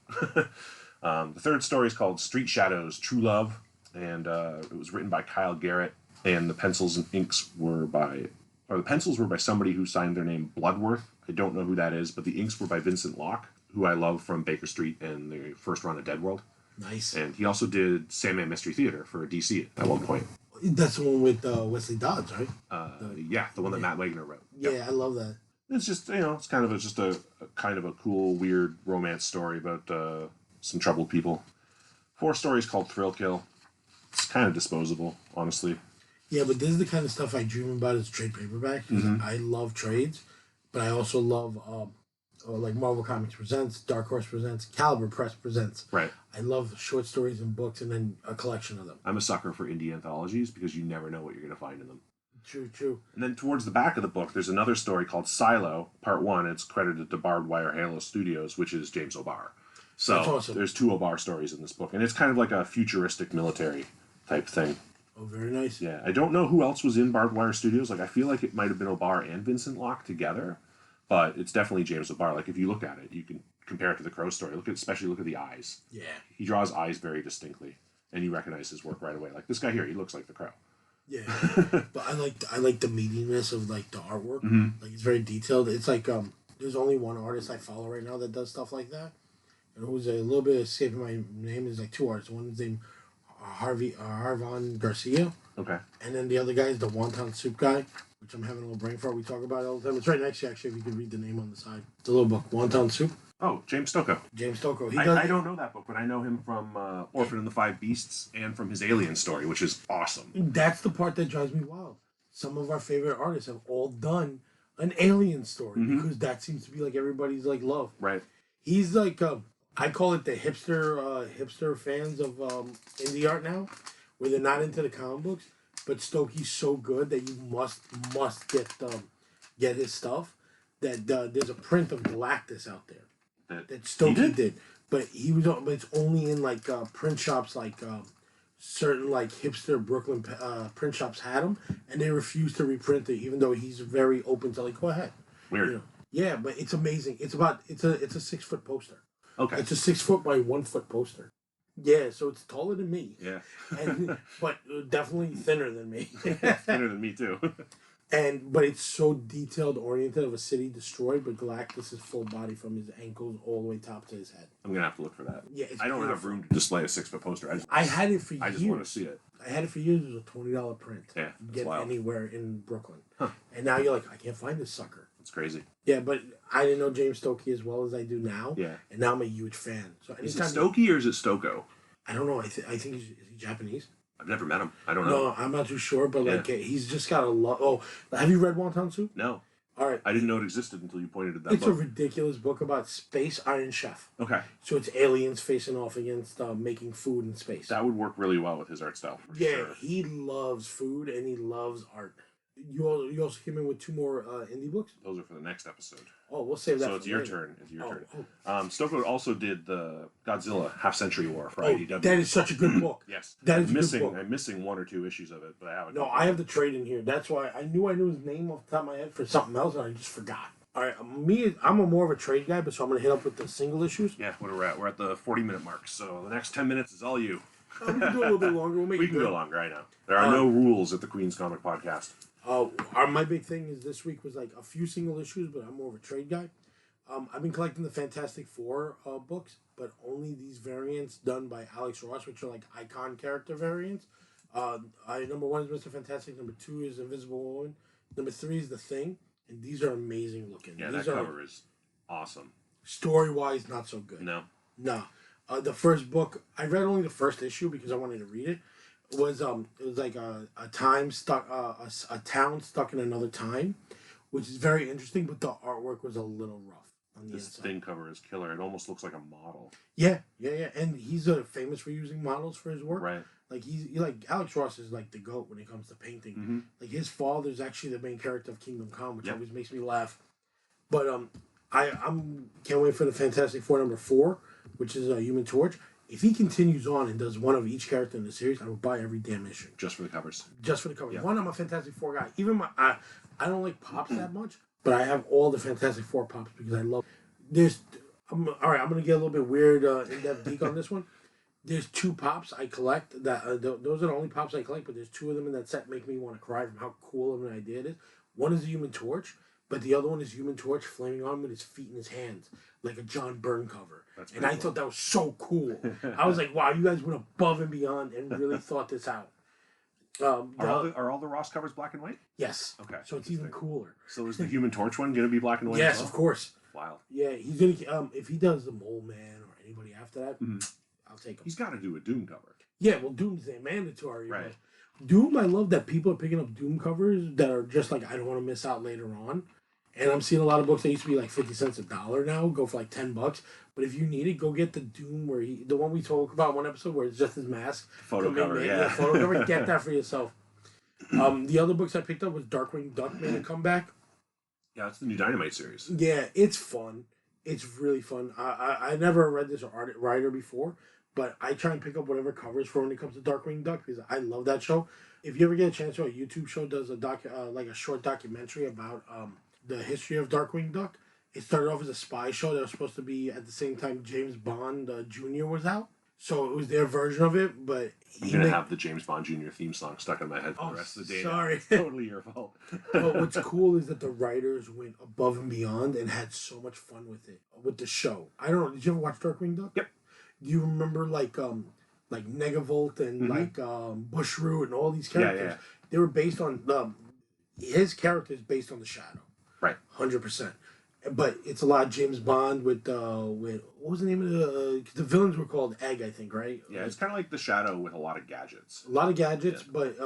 The third story is called Street Shadows: True Love, and it was written by Kyle Garrett, and the pencils were by somebody who signed their name Bloodworth. I don't know who that is, but the inks were by Vincent Locke, who I love from Baker Street and the first run of Dead World. Nice. And he also did Sandman Mystery Theater for DC at one point. That's the one with Wesley Dodds, right? The one that Matt Wagner wrote. Yeah, Yep. I love that. It's just, it's kind of just a kind of a cool, weird romance story about some troubled people. 4 stories called Thrill Kill. It's kind of disposable, honestly. Yeah, but this is the kind of stuff I dream about as trade paperback. I love trades, but I also love like Marvel Comics Presents, Dark Horse Presents, Caliber Press Presents. Right. I love short stories and books, and then a collection of them. I'm a sucker for indie anthologies because you never know what you're going to find in them. True. And then towards the back of the book, there's another story called Silo, Part 1. It's credited to Barbed Wire Halo Studios, which is James O'Barr. So That's awesome. There's 2 O'Barr stories in this book, and it's kind of like a futuristic military type thing. Oh, very nice. Yeah, I don't know who else was in Barbed Wire Studios. Like, I feel like it might have been O'Barr and Vincent Locke together, but it's definitely James O'Barr. Like, if you look at it, you can compare it to the Crow story. Especially look at the eyes. Yeah. He draws eyes very distinctly, and you recognize his work right away. Like, this guy here, he looks like the Crow. Yeah, but I like the meatiness of like the artwork. Like, it's very detailed. It's like there's only one artist I follow right now that does stuff like that, and who's a little bit escaping my name. Is like 2 artists. One is named Harvon Garcia, Okay. And then the other guy is the wonton soup guy, which I'm having a little brain fart. We talk about it all the time. It's right next to you, actually, if you could read the name on the side. It's a little book, Wonton Soup. Oh, James Stokoe. James Stokoe. I don't know that book, but I know him from Orphan and the Five Beasts and from his Alien story, which is awesome. That's the part that drives me wild. Some of our favorite artists have all done an Alien story because that seems to be like everybody's like love. Right. He's like I call it the hipster fans of indie art now, where they're not into the comic books, but Stokey's so good that you must get his stuff. That there's a print of Galactus out there that Stokey did, but but it's only in like print shops like certain like hipster Brooklyn print shops had them, and they refuse to reprint it, even though he's very open to like go ahead. Weird. You know? Yeah, but it's amazing. It's a 6 foot poster. Okay. It's a 6 foot by 1 foot poster. Yeah, so it's taller than me. Yeah. But definitely thinner than me. Thinner than me too. But it's so detailed oriented of a city destroyed, but Galactus is full body from his ankles all the way top to his head. I'm gonna have to look for that. Yeah, it's I don't have room to display a 6 foot poster. I had it for years. I just want to see it. I had it for years. It was a $20 print. Yeah, you get wild. Anywhere in Brooklyn. Huh. And now you're like, I can't find this sucker. It's crazy. Yeah, but I didn't know James Stokey as well as I do now. Yeah. And now I'm a huge fan. So is it Stokey or is it Stokoe? I don't know. I think is he Japanese? I've never met him. I don't know. No, I'm not too sure, but like he's just got a lot. Oh, have you read Wonton Soup? No. All right. I didn't know it existed until you pointed at that It's book. a ridiculous book about space Iron Chef. Okay. So it's aliens facing off against making food in space. That would work really well with his art style. For sure. He loves food and he loves art. You also came in with 2 more indie books? Those are for the next episode. Oh, we'll save that So for it's your later. turn. It's your turn. Oh. Stokoe also did the Godzilla Half Century War for IDW. That is such a good book. Yes. That is I'm missing, a good book. I'm missing 1 or 2 issues of it, but I have it. No, I have the trade in here. That's why I knew his name off the top of my head for something else, and I just forgot. All right, I'm more of a trade guy, but so I'm going to hit up with the single issues. Yeah, what are we at? We're at the 40-minute mark, so the next 10 minutes is all you. We can do a little bit longer. We can go longer, I know. There are no rules at the Queen's Comic Podcast. My big thing is this week was like a few single issues, but I'm more of a trade guy. I've been collecting the Fantastic Four books, but only these variants done by Alex Ross, which are like icon character variants. Number 1 is Mr. Fantastic. Number 2 is Invisible Woman. Number 3 is The Thing, and these are amazing looking. Yeah, these that cover is awesome. Story wise, not so good. No. The first book, I read only the first issue because I wanted to read it. It was like a town stuck in another time, which is very interesting, but the artwork was a little rough on the This inside. Thing cover is killer. It almost looks like a model. Yeah, and he's famous for using models for his work. Right. Like he's like Alex Ross is like the GOAT when it comes to painting. Mm-hmm. Like his father's actually the main character of Kingdom Come, which always makes me laugh. But I'm can't wait for the Fantastic Four number 4, which is Human Torch. If he continues on and does one of each character in the series, I would buy every damn issue. Just for the covers. Just for the covers. Yep. One, I'm a Fantastic Four guy. Even I don't like pops that much, but I have all the Fantastic Four pops because I love. All right, I'm gonna get a little bit weird, in-depth geek on this one. There's 2 pops I collect. Those are the only pops I collect, but there's 2 of them in that set make me want to cry from how cool of an idea it is. One is the Human Torch, but the other one is Human Torch flaming on with his feet in his hands, like a John Byrne cover. And I thought that was so cool. I was like, wow, you guys went above and beyond and really thought this out. Are all the Ross covers black and white? Yes. Okay. So it's even cooler. So is the Human Torch one going to be black and white? Yes, as well? of course. Wow. Yeah, he's gonna. If he does the Mole Man or anybody after that, I'll take him. He's got to do a Doom cover. Yeah, well, Doom's mandatory. Right. Doom, I love that people are picking up Doom covers that are just like I don't want to miss out later on. And I'm seeing a lot of books that used to be like 50 cents a dollar now go for like $10. But if you need it, go get the Doom the one we talked about one episode where it's just his mask. Photo cover, yeah. Photo cover. Get that for yourself. The other books I picked up was Darkwing Duck made a comeback. Yeah, it's the new Dynamite series. Yeah, it's fun. It's really fun. I never read this writer before, but I try and pick up whatever covers for when it comes to Darkwing Duck because I love that show. If you ever get a chance to, a YouTube show does a short documentary about the history of Darkwing Duck. It started off as a spy show that was supposed to be at the same time James Bond Jr. was out. So it was their version of it, but... I'm going to have the James Bond Jr. theme song stuck in my head for the rest of the day. Sorry. Totally your fault. But what's cool is that the writers went above and beyond and had so much fun with it, with the show. I don't know, did you ever watch Darkwing Duck? Yep. Do you remember, like, like Negavolt and like Bushroot and all these Yeah, characters. yeah. They were based on his characters based on the Shadow. Right. 100%. But it's a lot of James Bond with what was the name of the villains were called Egg, I think, right? Yeah, it's kind of like the Shadow with a lot of gadgets. A lot of gadgets, but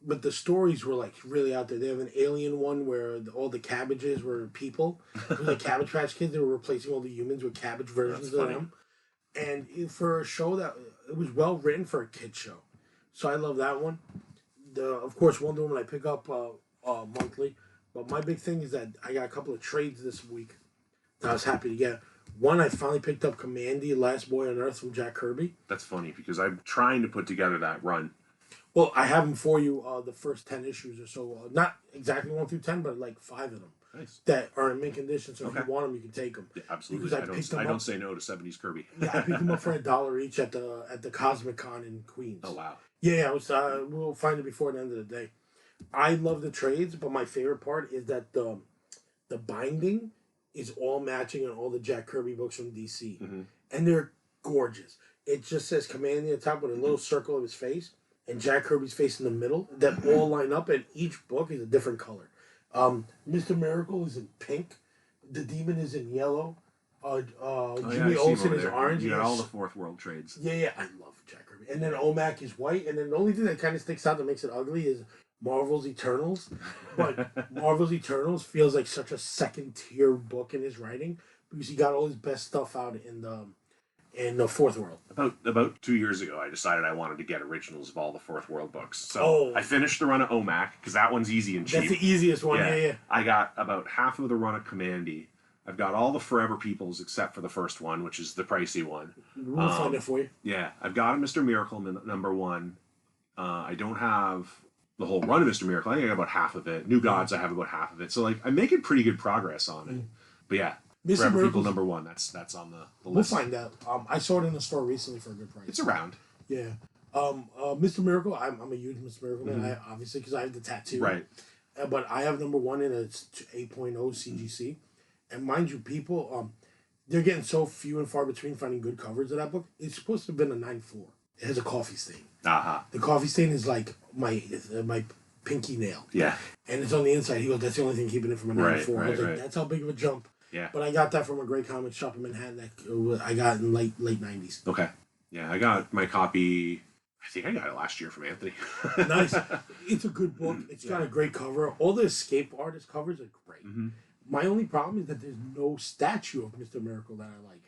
but the stories were like really out there. They have an alien one where all the cabbages were people. It was like Cabbage Patch Kids. They were replacing all the humans with cabbage versions of them. And for a show that it was well written for a kid show, so I love that one. Of course, Wonder Woman I pick up monthly, but my big thing is that I got a couple of trades this week that I was happy to get. One, I finally picked up Commandy, Last Boy on Earth from Jack Kirby. That's funny because I'm trying to put together that run. Well, I have them for you. The first 10 issues or so, not exactly 1 through 10, but like 5 of them. Nice. That are in mint condition. So if you want them, you can take them. Yeah, absolutely. Because I don't say no to 70s Kirby. Yeah, I picked them up for $1 each at the Cosmic Con in Queens. Oh wow. Yeah, we'll find it before the end of the day. I love the trades, but my favorite part is that the binding is all matching on all the Jack Kirby books from DC, and they're gorgeous. It just says Command on the top with a little circle of his face and Jack Kirby's face in the middle that all line up, and each book is a different color. Mr. Miracle is in pink. The Demon is in yellow. Jimmy Olsen is orange. You got all the Fourth World trades. Yeah, I love Jack Kirby. And then OMAC is white. And then the only thing that kind of sticks out that makes it ugly is Marvel's Eternals. But Marvel's Eternals feels like such a second tier book in his writing because he got all his best stuff out in the Fourth World. About 2 years ago, I decided I wanted to get originals of all the Fourth World books. So I finished the run of OMAC because that one's easy and cheap. That's the easiest one. Yeah. I got about half of the run of Commandy. I've got all the Forever Peoples except for the first one, which is the pricey one. We'll find it for you. Yeah, I've got a Mr. Miracle number 1. I don't have the whole run of Mr. Miracle. I think I got about half of it. New Gods, I have about half of it. So like I'm making pretty good progress on it. But yeah, Mr. Forever People number 1. That's on the list. We'll find out. I saw it in the store recently for a good price. It's around. Yeah. Mr. Miracle. I'm a huge Mr. Miracle man. Obviously because I have the tattoo. Right. But I have number 1 and it's 8.0 CGC. And mind you, people, they're getting so few and far between finding good covers of that book. It's supposed to have been a 9.4. It has a coffee stain. The coffee stain is like my pinky nail. Yeah. And it's on the inside. He goes, that's the only thing keeping it from a 9.4. I was like, that's how big of a jump. Yeah. But I got that from a great comic shop in Manhattan that I got in late 90s. Okay. Yeah, I got my copy. I think I got it last year from Anthony. Nice. It's a good book. It's got a great cover. All the escape artist covers are great. My only problem is that there's no statue of Mr. Miracle that I like.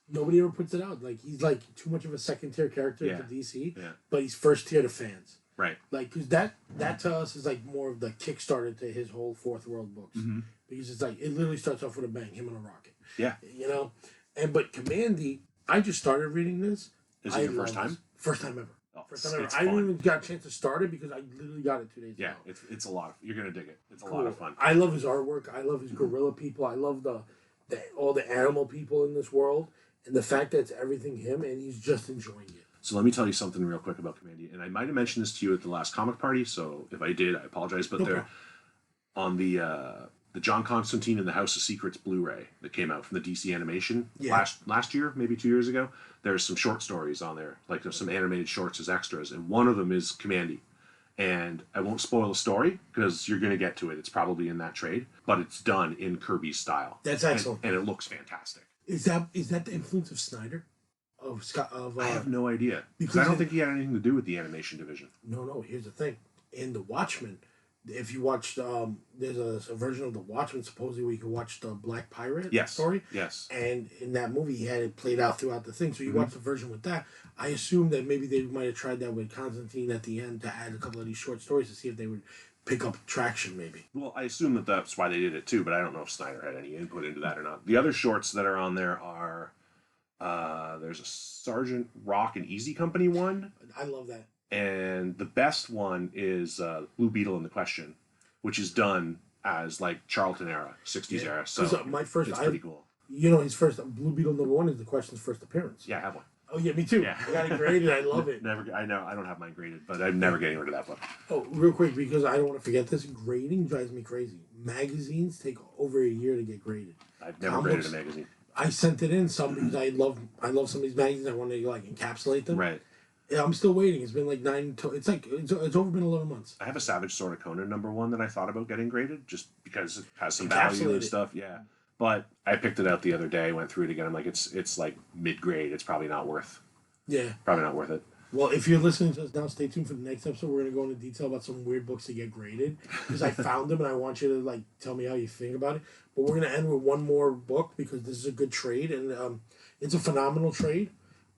Nobody ever puts it out. Like he's like too much of a second tier character to DC, but he's first tier to fans. Right. Like because that to us is like more of the Kickstarter to his whole Fourth World books because it's like it literally starts off with a bang, him on a rocket. Yeah. You know, but Commandy, I just started reading this. Is it your first time? First time ever. Oh, first time ever. I didn't even got a chance to start it because I literally got it 2 days ago. Yeah, it's a lot. You're gonna dig it. It's a lot of fun. I love his artwork. I love his gorilla people. I love all the animal people in this world, and the fact that it's everything him, and he's just enjoying it. So let me tell you something real quick about Commandy, and I might have mentioned this to you at the last comic party. So if I did, I apologize. But they're on the John Constantine and the House of Secrets Blu-ray that came out from the DC animation last year, maybe 2 years ago. There's some short stories on there, like there's some animated shorts as extras, and one of them is Commandy. And I won't spoil the story because you're going to get to it. It's probably in that trade, but it's done in Kirby's style. That's excellent, and it looks fantastic. Is that the influence of Snyder? I have no idea because I don't think he had anything to do with the animation division. No. Here's the thing: in the Watchmen, if you watched, there's a version of the Watchmen supposedly where you can watch the Black Pirate story. Yes. And in that movie, he had it played out throughout the thing. So you watch the version with that. I assume that maybe they might have tried that with Constantine at the end to add a couple of these short stories to see if they would pick up traction, maybe. Well, I assume that that's why they did it too, but I don't know if Snyder had any input into that or not. The other shorts that are on there are there's a Sergeant Rock and Easy Company one. I love that. And the best one is Blue Beetle in the Question, which is done as like Charlton era, 60s era. So it's pretty cool. You know, his first Blue Beetle #1 is the Question's first appearance. Yeah, I have one. Oh yeah, me too. Yeah. I got it graded. I love it. I know. I don't have mine graded, but I'm never getting rid of that book. Oh, real quick, because I don't want to forget this. Grading drives me crazy. Magazines take over a year to get graded. I've never graded a magazine. I sent it in some because I love some of these magazines. I want to like encapsulate them. Right. Yeah, I'm still waiting. It's been like it's over been 11 months. I have a Savage Sword of Conan #1 that I thought about getting graded just because it has some value and stuff. Yeah. But I picked it out the other day, went through it again. I'm like, it's like mid grade. It's probably not worth. Yeah. Probably not worth it. Well, if you're listening to us now, stay tuned for the next episode. We're gonna go into detail about some weird books to get graded because I found them and I want you to like tell me how you think about it. But we're gonna end with one more book because this is a good trade and it's a phenomenal trade.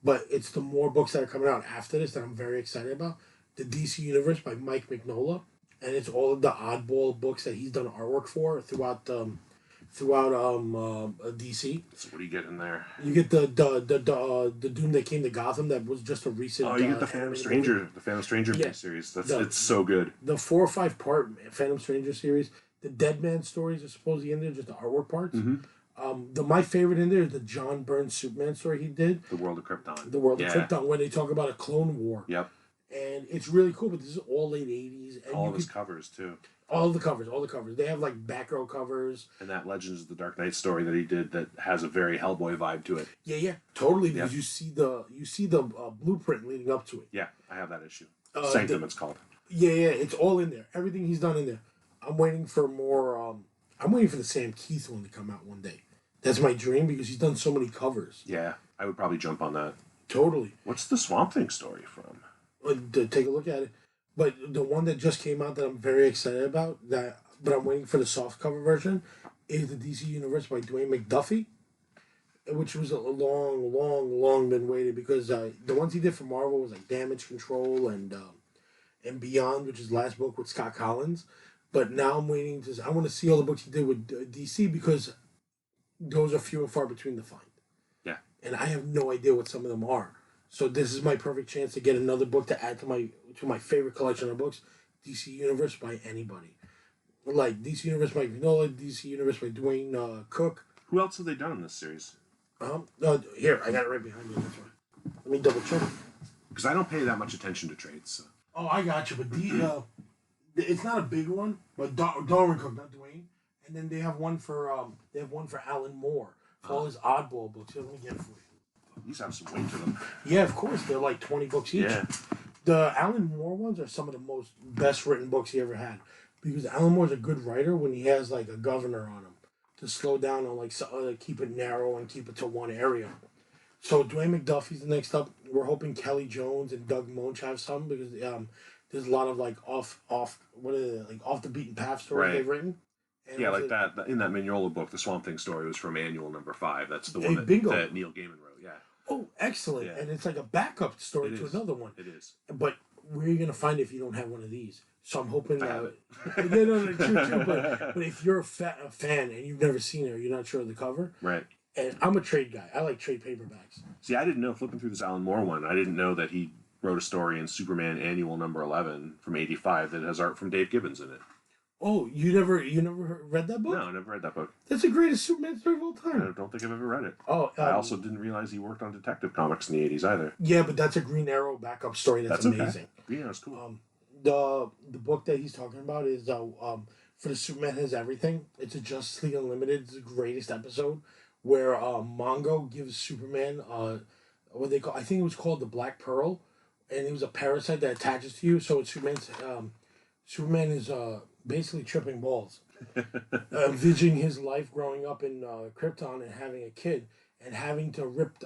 But it's the more books that are coming out after this that I'm very excited about. The DC Universe by Mike Mignola, and it's all of the oddball books that he's done artwork for throughout DC. So what do you get in there? You get the Doom That Came to Gotham that was just a recent. Oh, you get the Phantom Stranger, series. It's so good. The 4 or 5 part Phantom Stranger series. The Dead Man stories are supposedly in there, just the artwork parts. My favorite in there is the John Byrne Superman story he did. The World of Krypton. The World of Krypton, when they talk about a clone war. Yep. And it's really cool, but this is all late 80s. And all of his covers, too. All the covers. They have, like, back row covers. And that Legends of the Dark Knight story that he did that has a very Hellboy vibe to it. Yeah, totally, because you see the blueprint leading up to it. Yeah, I have that issue. Sanctum, it's called. Yeah, it's all in there. Everything he's done in there. I'm waiting for more, I'm waiting for the Sam Keith one to come out one day. That's my dream because he's done so many covers. Yeah, I would probably jump on that. Totally. What's the Swamp Thing story from? To take a look at it. But the one that just came out that I'm very excited about, but I'm waiting for the soft cover version, is the DC Universe by Dwayne McDuffie, which was a long been waited because the ones he did for Marvel was like Damage Control and Beyond, which is last book with Scott Collins. But now I'm waiting I want to see all the books he did with DC because those are few and far between to find. Yeah. And I have no idea what some of them are. So this is my perfect chance to get another book to add to my favorite collection of books, DC Universe by anybody. Like DC Universe by Mignola, DC Universe by Dwayne Cook. Who else have they done in this series? Here, I got it right behind me. That's right. Let me double check. Because I don't pay that much attention to trades. So. Oh, I got you. But it's not a big one, but Darwin Cook, not Dwayne. And then they have one for Alan Moore for all his oddball books. Here, let me get it for you. These have some weight to them. Yeah, of course. They're like 20 books each. Yeah. The Alan Moore ones are some of the most best written books he ever had. Because Alan Moore's a good writer when he has like a governor on him to slow down and like keep it narrow and keep it to one area. So Dwayne McDuffie's the next up. We're hoping Kelly Jones and Doug Moench have some because there's a lot of like off the beaten path stories they've written. And yeah, like that in that Mignola book, the Swamp Thing story was from Annual #5. That's the one that Neil Gaiman wrote. Yeah. Oh, excellent! Yeah. And it's like a backup story to another one. It is. But where are you gonna find it if you don't have one of these? So I'm hoping. I have it. Yeah, no, true. But if you're a fan and you've never seen it or you're not sure of the cover, right? And I'm a trade guy. I like trade paperbacks. See, I didn't know, flipping through this Alan Moore one, I didn't know that he wrote a story in Superman Annual #11 from '85 that has art from Dave Gibbons in it. Oh, you never read that book? No, I never read that book. That's the greatest Superman story of all time. I don't think I've ever read it. Oh, I also didn't realize he worked on Detective Comics in the '80s either. Yeah, but that's a Green Arrow backup story. That's amazing. Okay. Green Arrow's cool. The book that he's talking about is for the Superman Has Everything. It's a Justice League Unlimited. It's the greatest episode where Mongo gives Superman what they call, I think it was called the Black Pearl, and it was a parasite that attaches to you. So Superman is basically tripping balls, envisioning his life growing up in Krypton and having a kid and having to rip.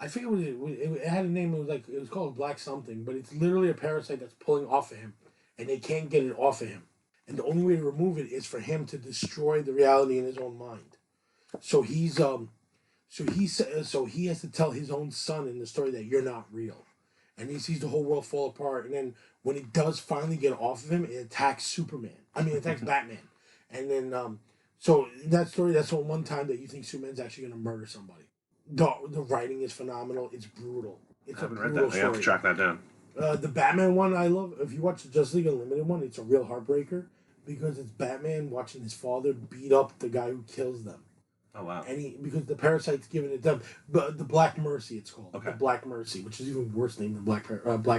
I forget what it had a name. It was called Black something, but it's literally a parasite that's pulling off of him, and they can't get it off of him. And the only way to remove it is for him to destroy the reality in his own mind. So he has to tell his own son in the story that you're not real, and he sees the whole world fall apart. And then when it does finally get off of him, it attacks Superman. It attacks Batman. And then so in that story, that's the one time that you think Superman's actually going to murder somebody. The writing is phenomenal. It's brutal. I haven't read that. I have to track that down. The Batman one I love. If you watch the Justice League Unlimited one, it's a real heartbreaker because it's Batman watching his father beat up the guy who kills them. Oh wow! And because the parasite's giving it them, but the Black Mercy it's called. Okay. The Black Mercy, which is even worse name than Black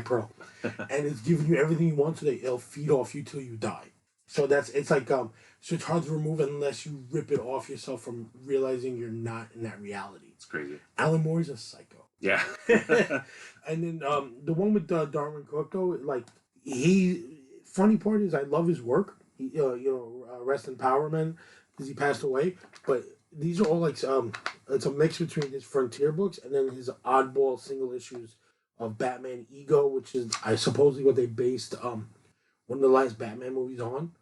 Pearl, and it's giving you everything you want so that it'll feed off you till you die. So it's like so it's hard to remove unless you rip it off yourself from realizing you're not in that reality. It's crazy. Alan Moore's a psycho. Yeah. And then the one with Darwin Cook though, like funny part is I love his work. He, rest in power, man, because he passed away. But these are all like it's a mix between his Frontier books and then his oddball single issues of Batman Ego, which is supposedly what they based one of the last Batman movies on.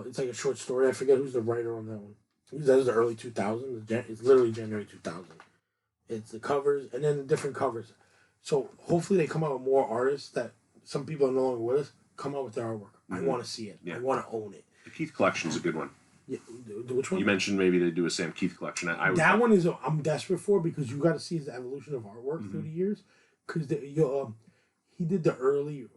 It's like a short story. I forget who's the writer on that one. That was the early 2000s. It's literally January 2000. It's the covers and then the different covers. So hopefully they come out with more artists that some people are no longer with us come out with their artwork. I want to see it. Yeah. I want to own it. The Keith collection's a good one. Yeah, which one? You mentioned maybe they do a Sam Keith collection. That one is I'm desperate for because you got to see his evolution of artwork through the years. Because he did the early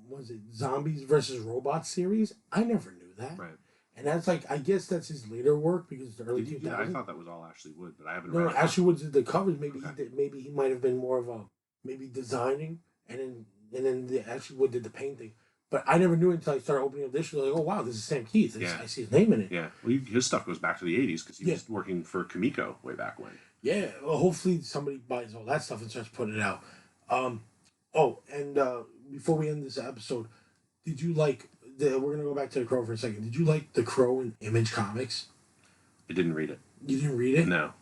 was it Zombies versus Robots series? I never knew that. Right. And that's like I guess that's his later work because it's the early 2000s. Yeah, I thought that was all Ashley Wood, but I haven't read it. No, Ashley Wood did the covers. Maybe maybe he might have been more of a maybe designing, and then Ashley Wood did the painting. But I never knew until I started opening up the issue. Like, oh wow, this is Sam Keith. I see his name in it. Yeah, well, his stuff goes back to the '80s because he was working for Comico way back when. Yeah, well, hopefully somebody buys all that stuff and starts putting it out. Before we end this episode, did you like? We're gonna go back to the Crow for a second. Did you like the Crow in Image Comics? I didn't read it. You didn't read it? No.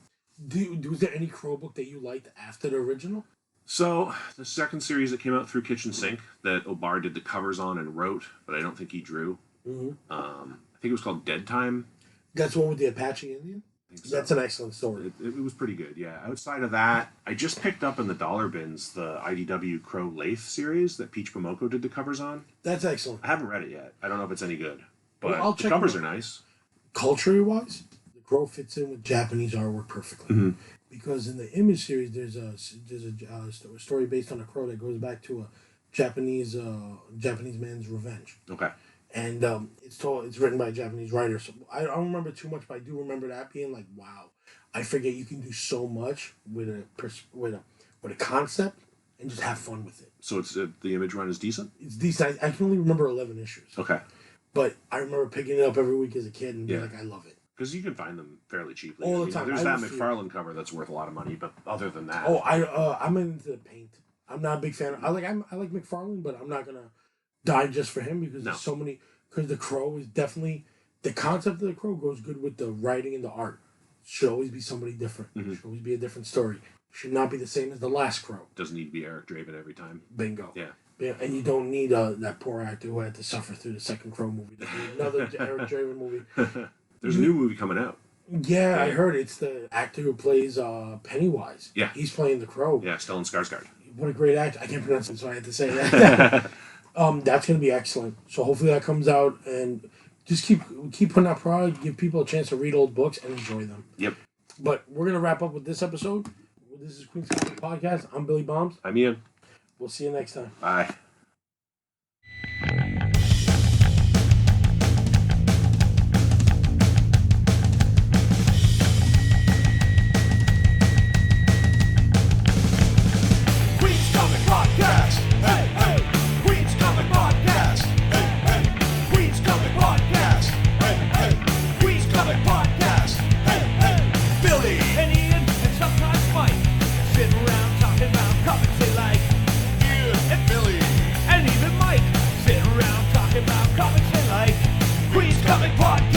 Was there any Crow book that you liked after the original? So, the second series that came out through Kitchen Sink that O'Barr did the covers on and wrote, but I don't think he drew. Mm-hmm. I think it was called Dead Time. That's the one with the Apache Indian? So. That's an excellent story. It was pretty good, yeah. Outside of that, I just picked up in the dollar bins the IDW Crow Lathe series that Peach Momoko did the covers on. That's excellent. I haven't read it yet. I don't know if it's any good. But the covers are nice. Culturally-wise, the Crow fits in with Japanese artwork perfectly. Mm-hmm. Because in the Image series, there's a story based on a crow that goes back to a Japanese man's revenge. Okay. And it's written by a Japanese writer. So I don't remember too much, but I do remember that being like, wow, I forget you can do so much with a concept and just have fun with it. So it's the Image run is decent? It's decent. I can only remember 11 issues. Okay. But I remember picking it up every week as a kid and being like, I love it. Because you can find them fairly cheaply. All the time. There's that McFarlane cover that's worth a lot of money, but other than that... Oh, I'm into the paint. I'm not a big fan. I like McFarlane, but I'm not going to die just for him because there's so many... Because the Crow is definitely... The concept of the Crow goes good with the writing and the art. Should always be somebody different. Mm-hmm. Should always be a different story. Should not be the same as the last Crow. Doesn't need to be Eric Draven every time. Bingo. Yeah, and you don't need that poor actor who had to suffer through the second Crow movie. Another Eric Draven movie. There's a new movie coming out. Yeah, I heard it's the actor who plays Pennywise. Yeah. He's playing the Crow. Yeah, Stellan Skarsgård. What a great actor. I can't pronounce it, so I had to say that. That's going to be excellent. So hopefully that comes out and just keep putting out product, give people a chance to read old books and enjoy them. Yep. But we're going to wrap up with this episode. This is Queen's Comic Podcast. I'm Billy Bombs. I'm Ian. We'll see you next time. Bye. Comic Podcast.